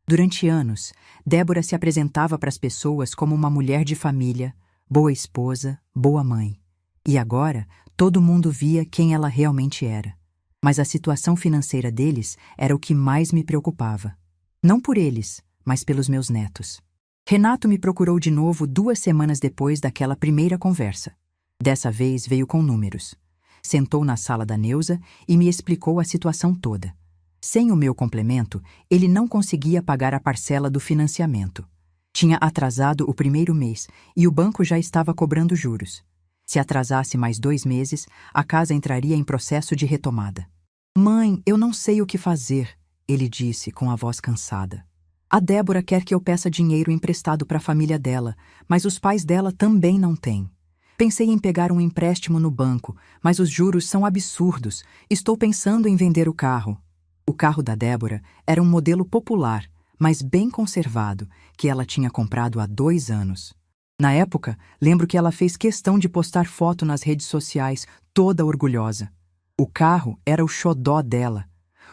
Durante anos, Débora se apresentava para as pessoas como uma mulher de família, boa esposa, boa mãe. E agora, todo mundo via quem ela realmente era. Mas a situação financeira deles era o que mais me preocupava. Não por eles, mas pelos meus netos. Renato me procurou de novo 2 semanas depois daquela primeira conversa. Dessa vez veio com números. Sentou na sala da Neuza e me explicou a situação toda. Sem o meu complemento, ele não conseguia pagar a parcela do financiamento. Tinha atrasado o primeiro mês e o banco já estava cobrando juros. Se atrasasse mais 2 meses, a casa entraria em processo de retomada. Mãe, eu não sei o que fazer, ele disse com a voz cansada. A Débora quer que eu peça dinheiro emprestado para a família dela, mas os pais dela também não têm. Pensei em pegar um empréstimo no banco, mas os juros são absurdos. Estou pensando em vender o carro. O carro da Débora era um modelo popular, mas bem conservado, que ela tinha comprado há 2 anos. Na época, lembro que ela fez questão de postar foto nas redes sociais, toda orgulhosa. O carro era o xodó dela,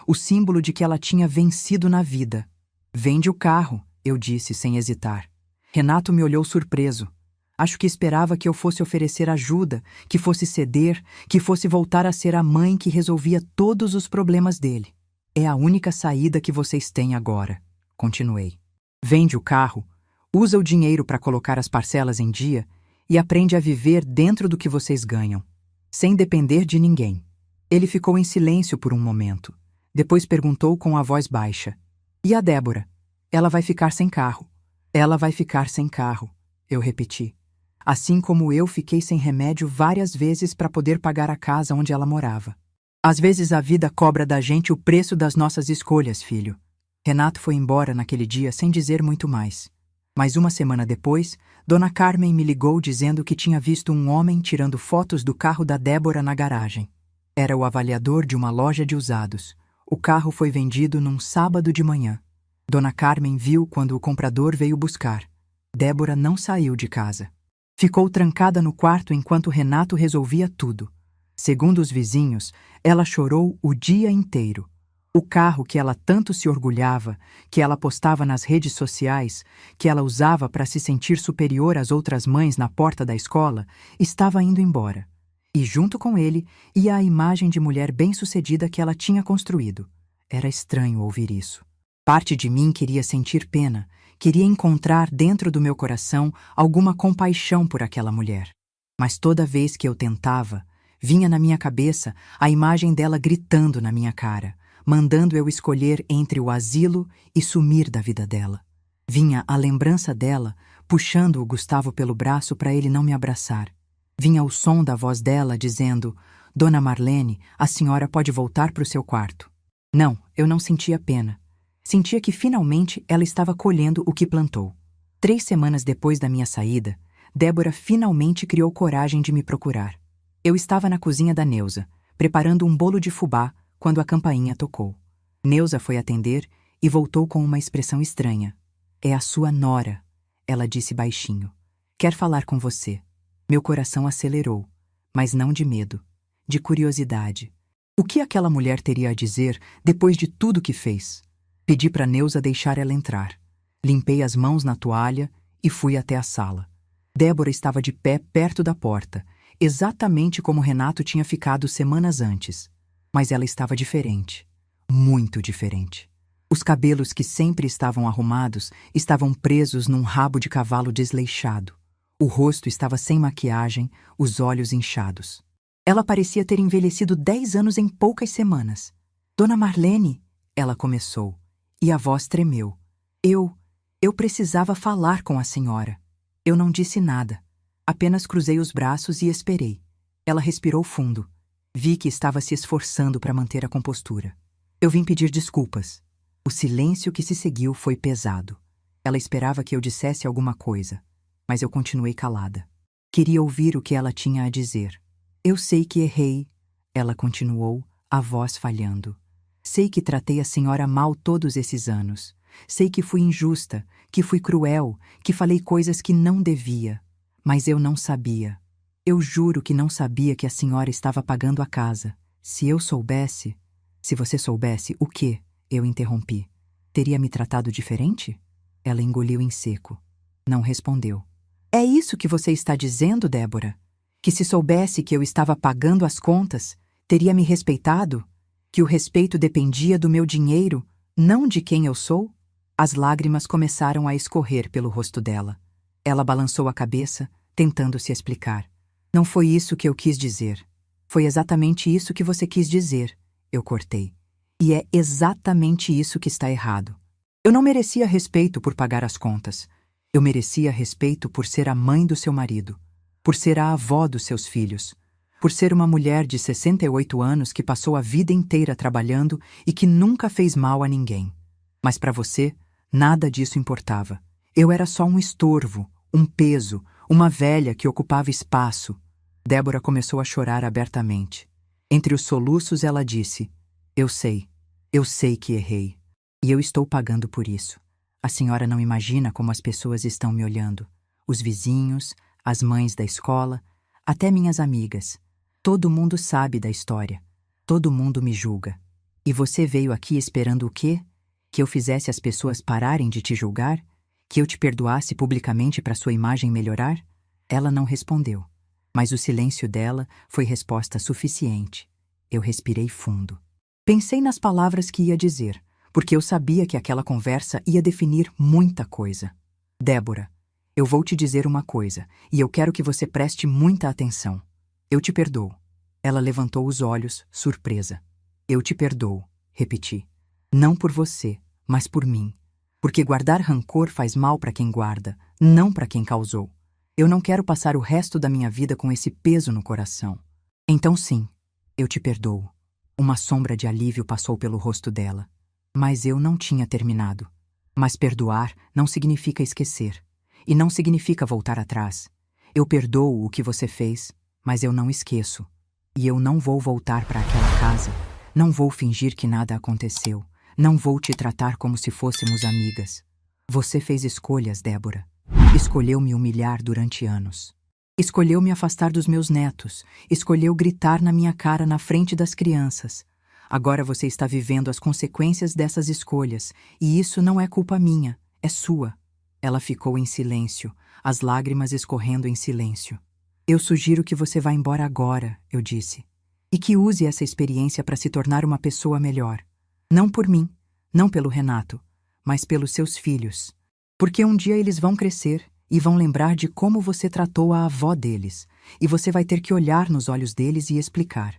o símbolo de que ela tinha vencido na vida. Vende o carro, eu disse sem hesitar. Renato me olhou surpreso. Acho que esperava que eu fosse oferecer ajuda, que fosse ceder, que fosse voltar a ser a mãe que resolvia todos os problemas dele. É a única saída que vocês têm agora, continuei. Vende o carro, usa o dinheiro para colocar as parcelas em dia e aprende a viver dentro do que vocês ganham, sem depender de ninguém. Ele ficou em silêncio por um momento. Depois perguntou com a voz baixa: E a Débora? Ela vai ficar sem carro. Ela vai ficar sem carro, eu repeti. Assim como eu fiquei sem remédio várias vezes para poder pagar a casa onde ela morava. Às vezes a vida cobra da gente o preço das nossas escolhas, filho. Renato foi embora naquele dia sem dizer muito mais. Mas uma semana depois, Dona Carmen me ligou dizendo que tinha visto um homem tirando fotos do carro da Débora na garagem. Era o avaliador de uma loja de usados. O carro foi vendido num sábado de manhã. Dona Carmen viu quando o comprador veio buscar. Débora não saiu de casa. Ficou trancada no quarto enquanto Renato resolvia tudo. Segundo os vizinhos, ela chorou o dia inteiro. O carro que ela tanto se orgulhava, que ela postava nas redes sociais, que ela usava para se sentir superior às outras mães na porta da escola, estava indo embora. E junto com ele ia a imagem de mulher bem-sucedida que ela tinha construído. Era estranho ouvir isso. Parte de mim queria sentir pena, queria encontrar dentro do meu coração alguma compaixão por aquela mulher. Mas toda vez que eu tentava, vinha na minha cabeça a imagem dela gritando na minha cara, mandando eu escolher entre o asilo e sumir da vida dela. Vinha a lembrança dela, puxando o Gustavo pelo braço para ele não me abraçar. Vinha o som da voz dela dizendo: Dona Marlene, a senhora pode voltar para o seu quarto. Não, eu não sentia pena. Sentia que finalmente ela estava colhendo o que plantou. 3 semanas depois da minha saída, Débora finalmente criou coragem de me procurar. Eu estava na cozinha da Neuza, preparando um bolo de fubá, quando a campainha tocou. Neuza foi atender e voltou com uma expressão estranha. É a sua nora, ela disse baixinho. Quer falar com você. Meu coração acelerou, mas não de medo, de curiosidade. O que aquela mulher teria a dizer depois de tudo que fez? Pedi para Neuza deixar ela entrar. Limpei as mãos na toalha e fui até a sala. Débora estava de pé perto da porta, exatamente como Renato tinha ficado semanas antes. Mas ela estava diferente, muito diferente. Os cabelos que sempre estavam arrumados estavam presos num rabo de cavalo desleixado. O rosto estava sem maquiagem, os olhos inchados. Ela parecia ter envelhecido 10 anos em poucas semanas. Dona Marlene, ela começou, e a voz tremeu. Eu precisava falar com a senhora. Eu não disse nada. Apenas cruzei os braços e esperei. Ela respirou fundo. Vi que estava se esforçando para manter a compostura. Eu vim pedir desculpas. O silêncio que se seguiu foi pesado. Ela esperava que eu dissesse alguma coisa, mas eu continuei calada. Queria ouvir o que ela tinha a dizer. Eu sei que errei, ela continuou, a voz falhando. Sei que tratei a senhora mal todos esses anos. Sei que fui injusta, que fui cruel, que falei coisas que não devia. Mas eu não sabia. Eu juro que não sabia que a senhora estava pagando a casa. Se eu soubesse... Se você soubesse o quê? Eu interrompi. Teria me tratado diferente? Ela engoliu em seco. Não respondeu. É isso que você está dizendo, Débora? Que se soubesse que eu estava pagando as contas, teria me respeitado? Que o respeito dependia do meu dinheiro, não de quem eu sou? As lágrimas começaram a escorrer pelo rosto dela. Ela balançou a cabeça, tentando se explicar. Não foi isso que eu quis dizer. Foi exatamente isso que você quis dizer, eu cortei. E é exatamente isso que está errado. Eu não merecia respeito por pagar as contas. Eu merecia respeito por ser a mãe do seu marido, por ser a avó dos seus filhos, por ser uma mulher de 68 anos que passou a vida inteira trabalhando e que nunca fez mal a ninguém. Mas para você, nada disso importava. Eu era só um estorvo, um peso, uma velha que ocupava espaço. Débora começou a chorar abertamente. Entre os soluços ela disse: eu sei que errei. E eu estou pagando por isso. A senhora não imagina como as pessoas estão me olhando. Os vizinhos, as mães da escola, até minhas amigas. Todo mundo sabe da história. Todo mundo me julga. E você veio aqui esperando o quê? Que eu fizesse as pessoas pararem de te julgar? Que eu te perdoasse publicamente para sua imagem melhorar? Ela não respondeu. Mas o silêncio dela foi resposta suficiente. Eu respirei fundo. Pensei nas palavras que ia dizer, porque eu sabia que aquela conversa ia definir muita coisa. Débora, eu vou te dizer uma coisa, e eu quero que você preste muita atenção. Eu te perdoo. Ela levantou os olhos, surpresa. Eu te perdoo, repeti. Não por você, mas por mim. Porque guardar rancor faz mal para quem guarda, não para quem causou. Eu não quero passar o resto da minha vida com esse peso no coração. Então sim, eu te perdoo. Uma sombra de alívio passou pelo rosto dela. Mas eu não tinha terminado. Mas perdoar não significa esquecer. E não significa voltar atrás. Eu perdoo o que você fez, mas eu não esqueço. E eu não vou voltar para aquela casa. Não vou fingir que nada aconteceu. Não vou te tratar como se fôssemos amigas. Você fez escolhas, Débora. Escolheu me humilhar durante anos. Escolheu me afastar dos meus netos. Escolheu gritar na minha cara na frente das crianças. Agora você está vivendo as consequências dessas escolhas, e isso não é culpa minha, é sua. Ela ficou em silêncio, as lágrimas escorrendo em silêncio. Eu sugiro que você vá embora agora, eu disse, e que use essa experiência para se tornar uma pessoa melhor. Não por mim, não pelo Renato, mas pelos seus filhos. Porque um dia eles vão crescer e vão lembrar de como você tratou a avó deles, e você vai ter que olhar nos olhos deles e explicar.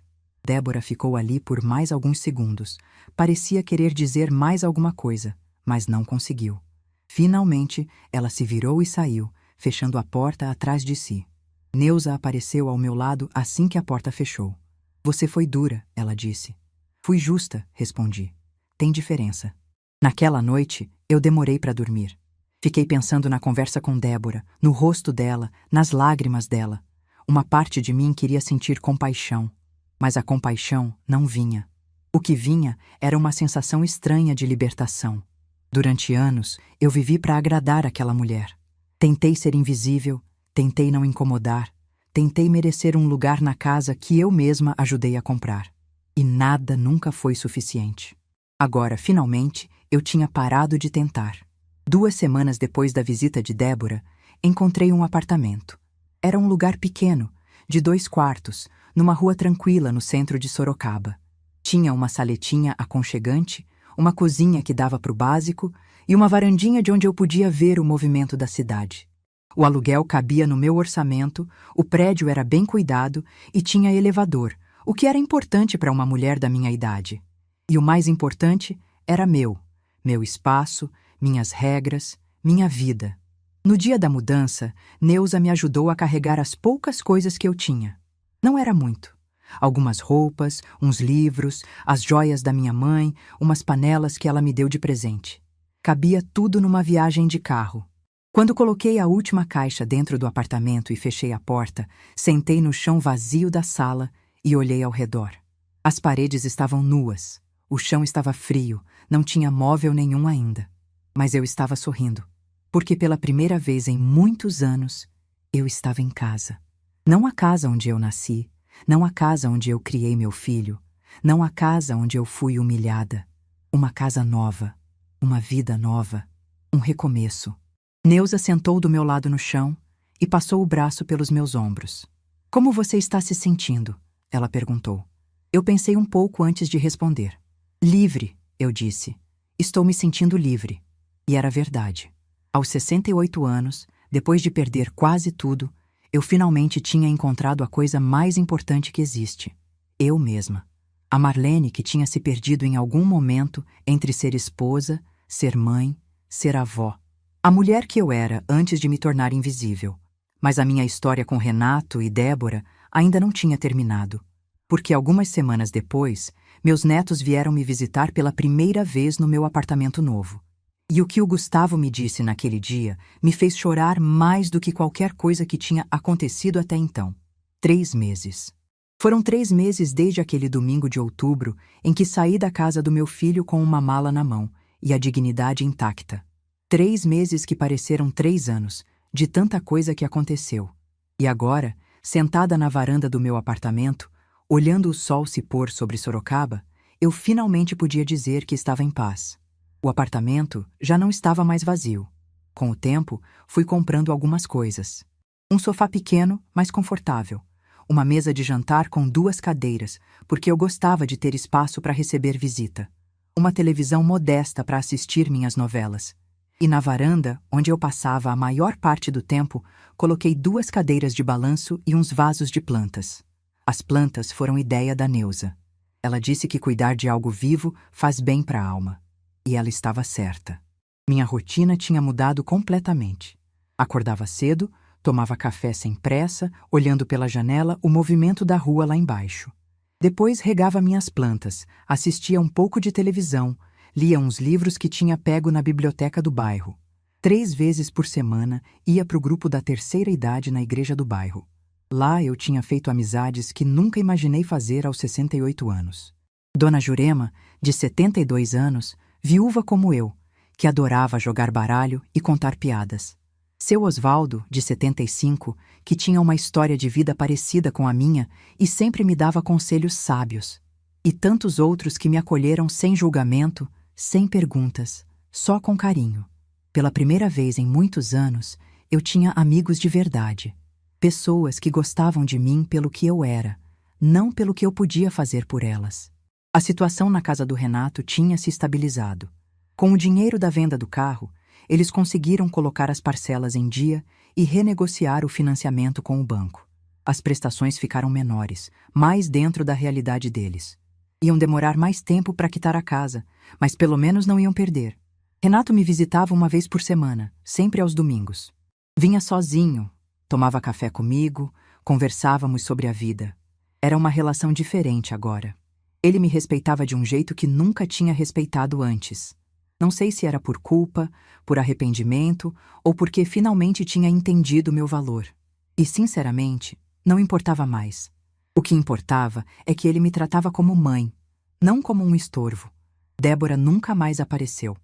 Débora ficou ali por mais alguns segundos. Parecia querer dizer mais alguma coisa, mas não conseguiu. Finalmente, ela se virou e saiu, fechando a porta atrás de si. Neuza apareceu ao meu lado assim que a porta fechou. Você foi dura, ela disse. Fui justa, respondi. Tem diferença. Naquela noite, eu demorei para dormir. Fiquei pensando na conversa com Débora, no rosto dela, nas lágrimas dela. Uma parte de mim queria sentir compaixão, mas a compaixão não vinha. O que vinha era uma sensação estranha de libertação. Durante anos, eu vivi para agradar aquela mulher. Tentei ser invisível, tentei não incomodar, tentei merecer um lugar na casa que eu mesma ajudei a comprar. E nada nunca foi suficiente. Agora, finalmente, eu tinha parado de tentar. 2 semanas depois da visita de Débora, encontrei um apartamento. Era um lugar pequeno, de 2 quartos, numa rua tranquila no centro de Sorocaba. Tinha uma saletinha aconchegante, uma cozinha que dava para o básico e uma varandinha de onde eu podia ver o movimento da cidade. O aluguel cabia no meu orçamento, o prédio era bem cuidado e tinha elevador, o que era importante para uma mulher da minha idade. E o mais importante era meu espaço, minhas regras, minha vida. No dia da mudança, Neuza me ajudou a carregar as poucas coisas que eu tinha. Não era muito. Algumas roupas, uns livros, as joias da minha mãe, umas panelas que ela me deu de presente. Cabia tudo numa viagem de carro. Quando coloquei a última caixa dentro do apartamento e fechei a porta, sentei no chão vazio da sala e olhei ao redor. As paredes estavam nuas. O chão estava frio, não tinha móvel nenhum ainda. Mas eu estava sorrindo, porque pela primeira vez em muitos anos, eu estava em casa. Não a casa onde eu nasci, não a casa onde eu criei meu filho, não a casa onde eu fui humilhada. Uma casa nova, uma vida nova, um recomeço. Neuza sentou do meu lado no chão e passou o braço pelos meus ombros. Como você está se sentindo? Ela perguntou. Eu pensei um pouco antes de responder. Livre, eu disse. Estou me sentindo livre. E era verdade. Aos 68 anos, depois de perder quase tudo, eu finalmente tinha encontrado a coisa mais importante que existe. Eu mesma. A Marlene que tinha se perdido em algum momento entre ser esposa, ser mãe, ser avó. A mulher que eu era antes de me tornar invisível. Mas a minha história com Renato e Débora ainda não tinha terminado. Porque algumas semanas depois, meus netos vieram me visitar pela primeira vez no meu apartamento novo. E o que o Gustavo me disse naquele dia me fez chorar mais do que qualquer coisa que tinha acontecido até então. 3 meses. Foram 3 meses desde aquele domingo de outubro em que saí da casa do meu filho com uma mala na mão e a dignidade intacta. 3 meses que pareceram 3 anos, de tanta coisa que aconteceu. E agora, sentada na varanda do meu apartamento, olhando o sol se pôr sobre Sorocaba, eu finalmente podia dizer que estava em paz. O apartamento já não estava mais vazio. Com o tempo, fui comprando algumas coisas. Um sofá pequeno, mas confortável. uma mesa de jantar com 2 cadeiras, porque eu gostava de ter espaço para receber visita. Uma televisão modesta para assistir minhas novelas. E na varanda, onde eu passava a maior parte do tempo, coloquei 2 cadeiras de balanço e uns vasos de plantas. As plantas foram ideia da Neuza. Ela disse que cuidar de algo vivo faz bem para a alma. E ela estava certa. Minha rotina tinha mudado completamente. Acordava cedo, tomava café sem pressa, olhando pela janela o movimento da rua lá embaixo. Depois regava minhas plantas, assistia um pouco de televisão, lia uns livros que tinha pego na biblioteca do bairro. 3 vezes por semana ia para o grupo da terceira idade na igreja do bairro. Lá eu tinha feito amizades que nunca imaginei fazer aos 68 anos. Dona Jurema, de 72 anos, viúva como eu, que adorava jogar baralho e contar piadas. Seu Osvaldo, de 75, que tinha uma história de vida parecida com a minha e sempre me dava conselhos sábios. E tantos outros que me acolheram sem julgamento, sem perguntas, só com carinho. Pela primeira vez em muitos anos, eu tinha amigos de verdade. Pessoas que gostavam de mim pelo que eu era, não pelo que eu podia fazer por elas. A situação na casa do Renato tinha se estabilizado. Com o dinheiro da venda do carro, eles conseguiram colocar as parcelas em dia e renegociar o financiamento com o banco. As prestações ficaram menores, mais dentro da realidade deles. Iam demorar mais tempo para quitar a casa, mas pelo menos não iam perder. Renato me visitava uma vez por semana, sempre aos domingos. Vinha sozinho, tomava café comigo, conversávamos sobre a vida. Era uma relação diferente agora. Ele me respeitava de um jeito que nunca tinha respeitado antes. Não sei se era por culpa, por arrependimento ou porque finalmente tinha entendido meu valor. E, sinceramente, não importava mais. O que importava é que ele me tratava como mãe, não como um estorvo. Débora nunca mais apareceu.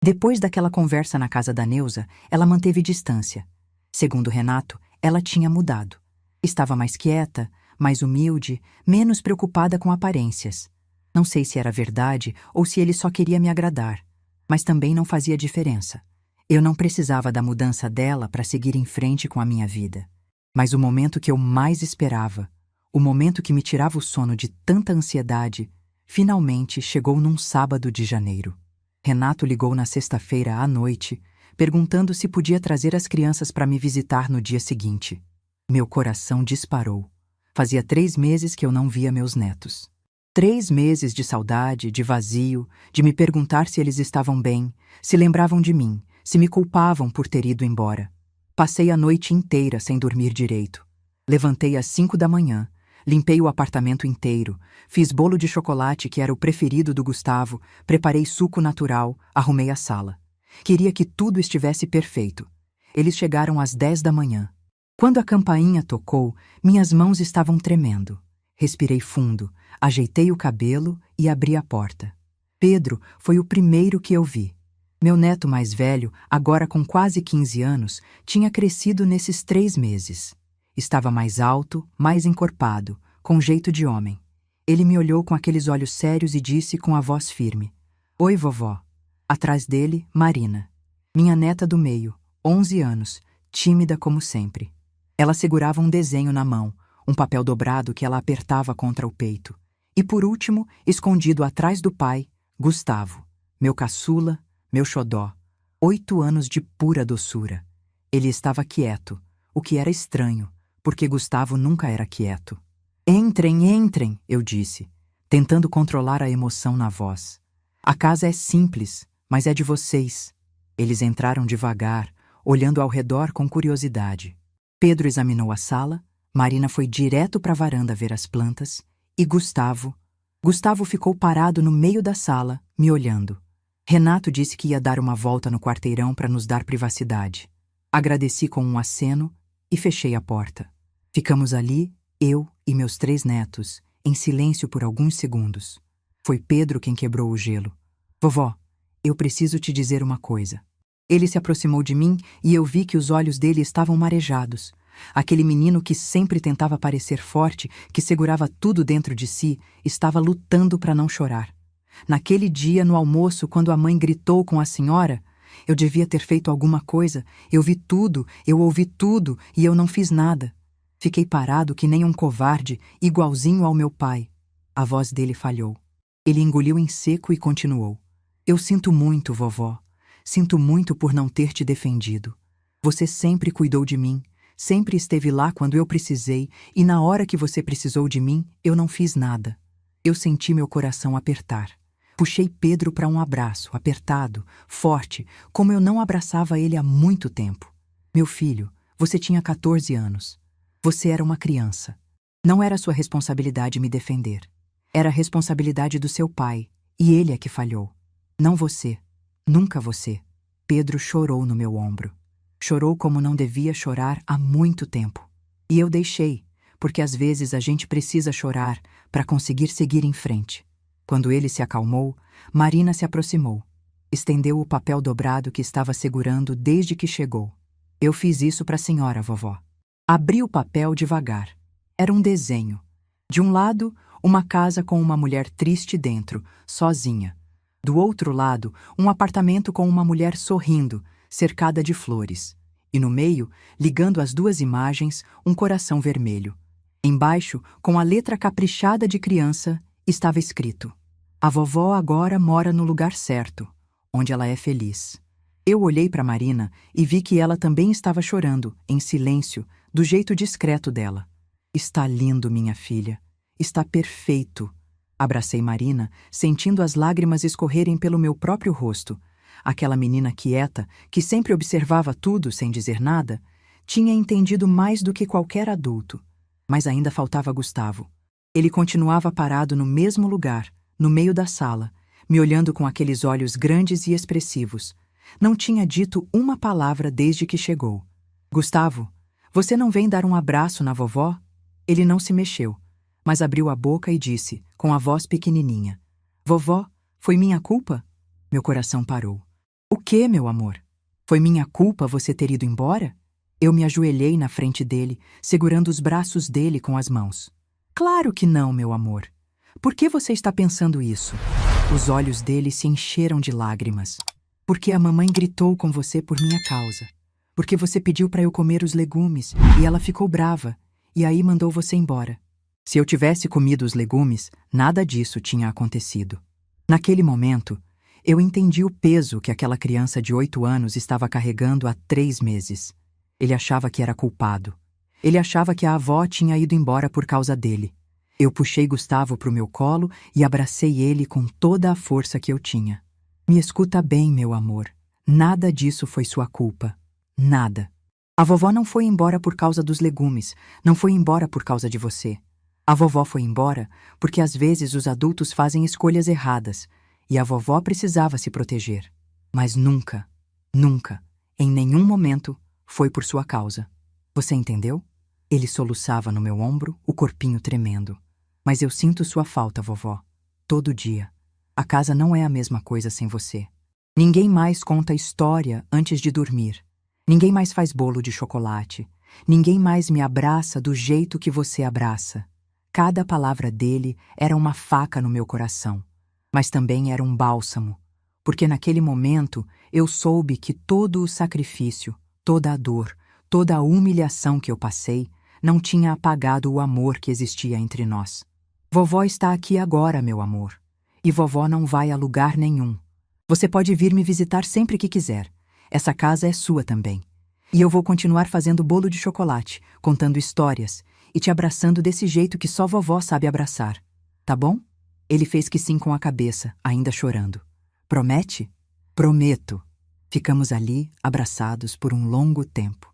Depois daquela conversa na casa da Neuza, ela manteve distância. Segundo Renato, ela tinha mudado. Estava mais quieta, mais humilde, menos preocupada com aparências. Não sei se era verdade ou se ele só queria me agradar. Mas também não fazia diferença. Eu não precisava da mudança dela para seguir em frente com a minha vida. Mas o momento que eu mais esperava, o momento que me tirava o sono de tanta ansiedade, finalmente chegou num sábado de janeiro. Renato ligou na sexta-feira à noite, perguntando se podia trazer as crianças para me visitar no dia seguinte. Meu coração disparou. Fazia 3 meses que eu não via meus netos. 3 meses de saudade, de vazio, de me perguntar se eles estavam bem, se lembravam de mim, se me culpavam por ter ido embora. Passei a noite inteira sem dormir direito. Levantei às 5 da manhã, limpei o apartamento inteiro, fiz bolo de chocolate que era o preferido do Gustavo, preparei suco natural, arrumei a sala. Queria que tudo estivesse perfeito. Eles chegaram às 10 da manhã. Quando a campainha tocou, minhas mãos estavam tremendo. Respirei fundo, ajeitei o cabelo e abri a porta. Pedro foi o primeiro que eu vi. Meu neto mais velho, agora com quase 15 anos, tinha crescido nesses 3 meses. Estava mais alto, mais encorpado, com jeito de homem. Ele me olhou com aqueles olhos sérios e disse com a voz firme: "Oi, vovó." Atrás dele, Marina. Minha neta do meio, 11 anos, tímida como sempre. Ela segurava um desenho na mão, um papel dobrado que ela apertava contra o peito. E por último, escondido atrás do pai, Gustavo, meu caçula, meu xodó. 8 anos de pura doçura. Ele estava quieto, o que era estranho, porque Gustavo nunca era quieto. "Entrem, entrem", eu disse, tentando controlar a emoção na voz. "A casa é simples, mas é de vocês." Eles entraram devagar, olhando ao redor com curiosidade. Pedro examinou a sala, Marina foi direto para a varanda ver as plantas, e Gustavo ficou parado no meio da sala, me olhando. Renato disse que ia dar uma volta no quarteirão para nos dar privacidade. Agradeci com um aceno e fechei a porta. Ficamos ali, eu e meus 3 netos, em silêncio por alguns segundos. Foi Pedro quem quebrou o gelo. "Vovó, eu preciso te dizer uma coisa." Ele se aproximou de mim e eu vi que os olhos dele estavam marejados. Aquele menino que sempre tentava parecer forte, que segurava tudo dentro de si, estava lutando para não chorar. Naquele dia, no almoço, quando a mãe gritou com a senhora, eu devia ter feito alguma coisa. Eu vi tudo, eu ouvi tudo e eu não fiz nada. Fiquei parado que nem um covarde, igualzinho ao meu pai. A voz dele falhou. Ele engoliu em seco e continuou. Eu sinto muito, vovó. Sinto muito por não ter te defendido. Você sempre cuidou de mim, sempre esteve lá quando eu precisei, e na hora que você precisou de mim, eu não fiz nada. Eu senti meu coração apertar. Puxei Pedro para um abraço, apertado, forte, como eu não abraçava ele há muito tempo. Meu filho, você tinha 14 anos. Você era uma criança. Não era sua responsabilidade me defender. Era a responsabilidade do seu pai, e ele é que falhou. Não você. Nunca você. Pedro chorou no meu ombro. Chorou como não devia chorar há muito tempo. E eu deixei, porque às vezes a gente precisa chorar para conseguir seguir em frente. Quando ele se acalmou, Marina se aproximou. Estendeu o papel dobrado que estava segurando desde que chegou. Eu fiz isso para a senhora, vovó. Abri o papel devagar. Era um desenho. De um lado, uma casa com uma mulher triste dentro, sozinha. Do outro lado, um apartamento com uma mulher sorrindo, cercada de flores. E no meio, ligando as duas imagens, um coração vermelho. Embaixo, com a letra caprichada de criança, estava escrito: a vovó agora mora no lugar certo, onde ela é feliz. Eu olhei para Marina e vi que ela também estava chorando, em silêncio, do jeito discreto dela. Está lindo, minha filha. Está perfeito. Abracei Marina, sentindo as lágrimas escorrerem pelo meu próprio rosto. Aquela menina quieta, que sempre observava tudo sem dizer nada, tinha entendido mais do que qualquer adulto. Mas ainda faltava Gustavo. Ele continuava parado no mesmo lugar, no meio da sala, me olhando com aqueles olhos grandes e expressivos. Não tinha dito uma palavra desde que chegou. Gustavo, você não vem dar um abraço na vovó? Ele não se mexeu, mas abriu a boca e disse, com a voz pequenininha: vovó, foi minha culpa? Meu coração parou. O quê, meu amor? Foi minha culpa você ter ido embora? Eu me ajoelhei na frente dele, segurando os braços dele com as mãos. Claro que não, meu amor. Por que você está pensando isso? Os olhos dele se encheram de lágrimas. Porque a mamãe gritou com você por minha causa. Porque você pediu para eu comer os legumes e ela ficou brava, e aí mandou você embora. Se eu tivesse comido os legumes, nada disso tinha acontecido. Naquele momento, eu entendi o peso que aquela criança de 8 anos estava carregando há 3 meses. Ele achava que era culpado. Ele achava que a avó tinha ido embora por causa dele. Eu puxei Gustavo para o meu colo e abracei ele com toda a força que eu tinha. Me escuta bem, meu amor. Nada disso foi sua culpa. Nada. A vovó não foi embora por causa dos legumes, não foi embora por causa de você. A vovó foi embora porque às vezes os adultos fazem escolhas erradas e a vovó precisava se proteger. Mas nunca, nunca, em nenhum momento, foi por sua causa. Você entendeu? Ele soluçava no meu ombro, o corpinho tremendo. Mas eu sinto sua falta, vovó. Todo dia. A casa não é a mesma coisa sem você. Ninguém mais conta história antes de dormir. Ninguém mais faz bolo de chocolate. Ninguém mais me abraça do jeito que você abraça. Cada palavra dele era uma faca no meu coração, mas também era um bálsamo, porque naquele momento eu soube que todo o sacrifício, toda a dor, toda a humilhação que eu passei não tinha apagado o amor que existia entre nós. Vovó está aqui agora, meu amor, e vovó não vai a lugar nenhum. Você pode vir me visitar sempre que quiser. Essa casa é sua também. E eu vou continuar fazendo bolo de chocolate, contando histórias e te abraçando desse jeito que só vovó sabe abraçar. Tá bom? Ele fez que sim com a cabeça, ainda chorando. Promete? Prometo. Ficamos ali, abraçados por um longo tempo.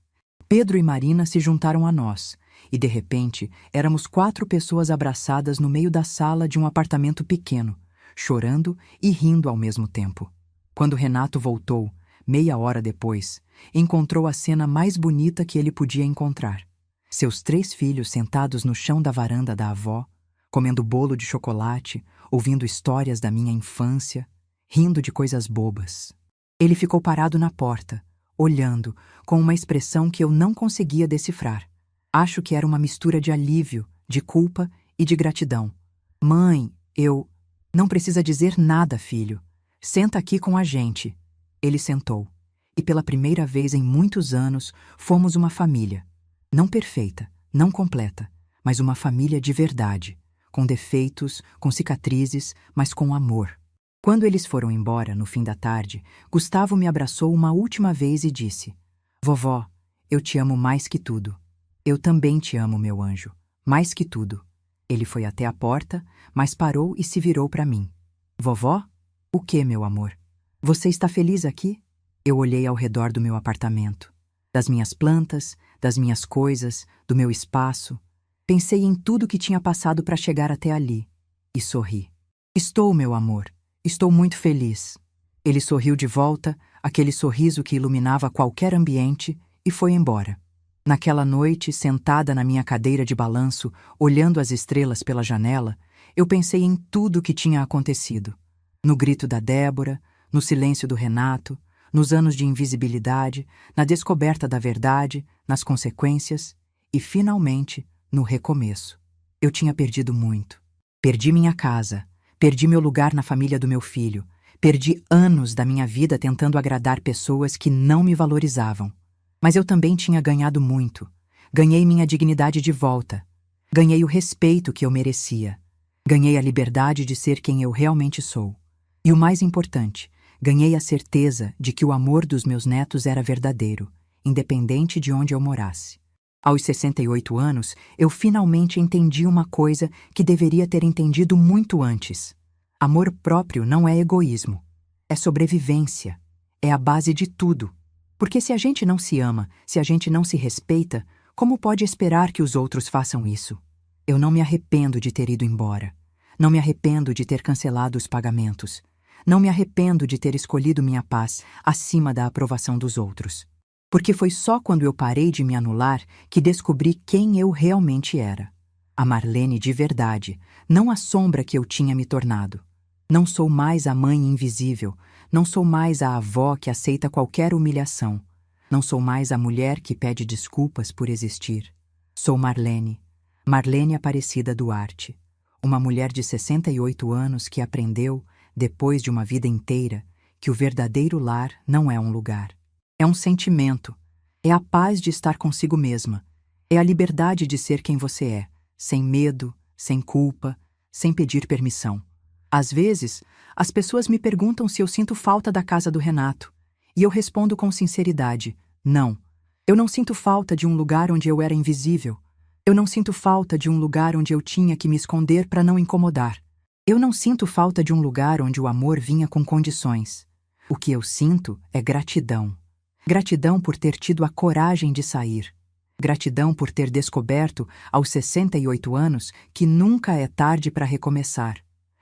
Pedro e Marina se juntaram a nós, e de repente éramos 4 pessoas abraçadas no meio da sala de um apartamento pequeno, chorando e rindo ao mesmo tempo. Quando Renato voltou, meia hora depois, encontrou a cena mais bonita que ele podia encontrar. Seus 3 filhos sentados no chão da varanda da avó, comendo bolo de chocolate, ouvindo histórias da minha infância, rindo de coisas bobas. Ele ficou parado na porta, olhando, com uma expressão que eu não conseguia decifrar. Acho que era uma mistura de alívio, de culpa e de gratidão. Mãe, eu... Não precisa dizer nada, filho. Senta aqui com a gente. Ele sentou. E pela primeira vez em muitos anos, fomos uma família. Não perfeita, não completa, mas uma família de verdade, com defeitos, com cicatrizes, mas com amor. Quando eles foram embora, no fim da tarde, Gustavo me abraçou uma última vez e disse: Vovó, eu te amo mais que tudo. Eu também te amo, meu anjo, mais que tudo. Ele foi até a porta, mas parou e se virou para mim. Vovó? O que, meu amor? Você está feliz aqui? Eu olhei ao redor do meu apartamento, das minhas plantas, das minhas coisas, do meu espaço. Pensei em tudo que tinha passado para chegar até ali e sorri. Estou, meu amor, estou muito feliz. Ele sorriu de volta, aquele sorriso que iluminava qualquer ambiente, e foi embora. Naquela noite, sentada na minha cadeira de balanço, olhando as estrelas pela janela, eu pensei em tudo o que tinha acontecido. No grito da Débora, no silêncio do Renato, nos anos de invisibilidade, na descoberta da verdade, nas consequências e, finalmente, no recomeço. Eu tinha perdido muito. Perdi minha casa, perdi meu lugar na família do meu filho, perdi anos da minha vida tentando agradar pessoas que não me valorizavam. Mas eu também tinha ganhado muito. Ganhei minha dignidade de volta. Ganhei o respeito que eu merecia. Ganhei a liberdade de ser quem eu realmente sou. E o mais importante, ganhei a certeza de que o amor dos meus netos era verdadeiro, independente de onde eu morasse. Aos 68 anos, eu finalmente entendi uma coisa que deveria ter entendido muito antes. Amor próprio não é egoísmo. É sobrevivência. É a base de tudo. Porque se a gente não se ama, se a gente não se respeita, como pode esperar que os outros façam isso? Eu não me arrependo de ter ido embora. Não me arrependo de ter cancelado os pagamentos. Não me arrependo de ter escolhido minha paz acima da aprovação dos outros. Porque foi só quando eu parei de me anular que descobri quem eu realmente era. A Marlene de verdade, não a sombra que eu tinha me tornado. Não sou mais a mãe invisível, não sou mais a avó que aceita qualquer humilhação. Não sou mais a mulher que pede desculpas por existir. Sou Marlene, Marlene Aparecida Duarte, uma mulher de 68 anos que aprendeu, depois de uma vida inteira, que o verdadeiro lar não é um lugar. É um sentimento, é a paz de estar consigo mesma, é a liberdade de ser quem você é, sem medo, sem culpa, sem pedir permissão. Às vezes, as pessoas me perguntam se eu sinto falta da casa do Renato, e eu respondo com sinceridade: não. Eu não sinto falta de um lugar onde eu era invisível. Eu não sinto falta de um lugar onde eu tinha que me esconder para não incomodar. Eu não sinto falta de um lugar onde o amor vinha com condições. O que eu sinto é gratidão. Gratidão por ter tido a coragem de sair. Gratidão por ter descoberto, aos 68 anos, que nunca é tarde para recomeçar.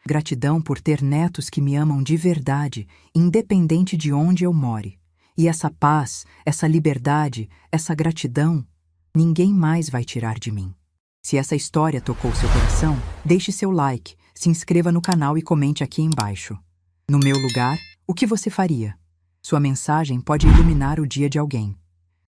Gratidão por ter netos que me amam de verdade, independente de onde eu more. E essa paz, essa liberdade, essa gratidão, ninguém mais vai tirar de mim. Se essa história tocou seu coração, deixe seu like, se inscreva no canal e comente aqui embaixo. No meu lugar, o que você faria? Sua mensagem pode iluminar o dia de alguém.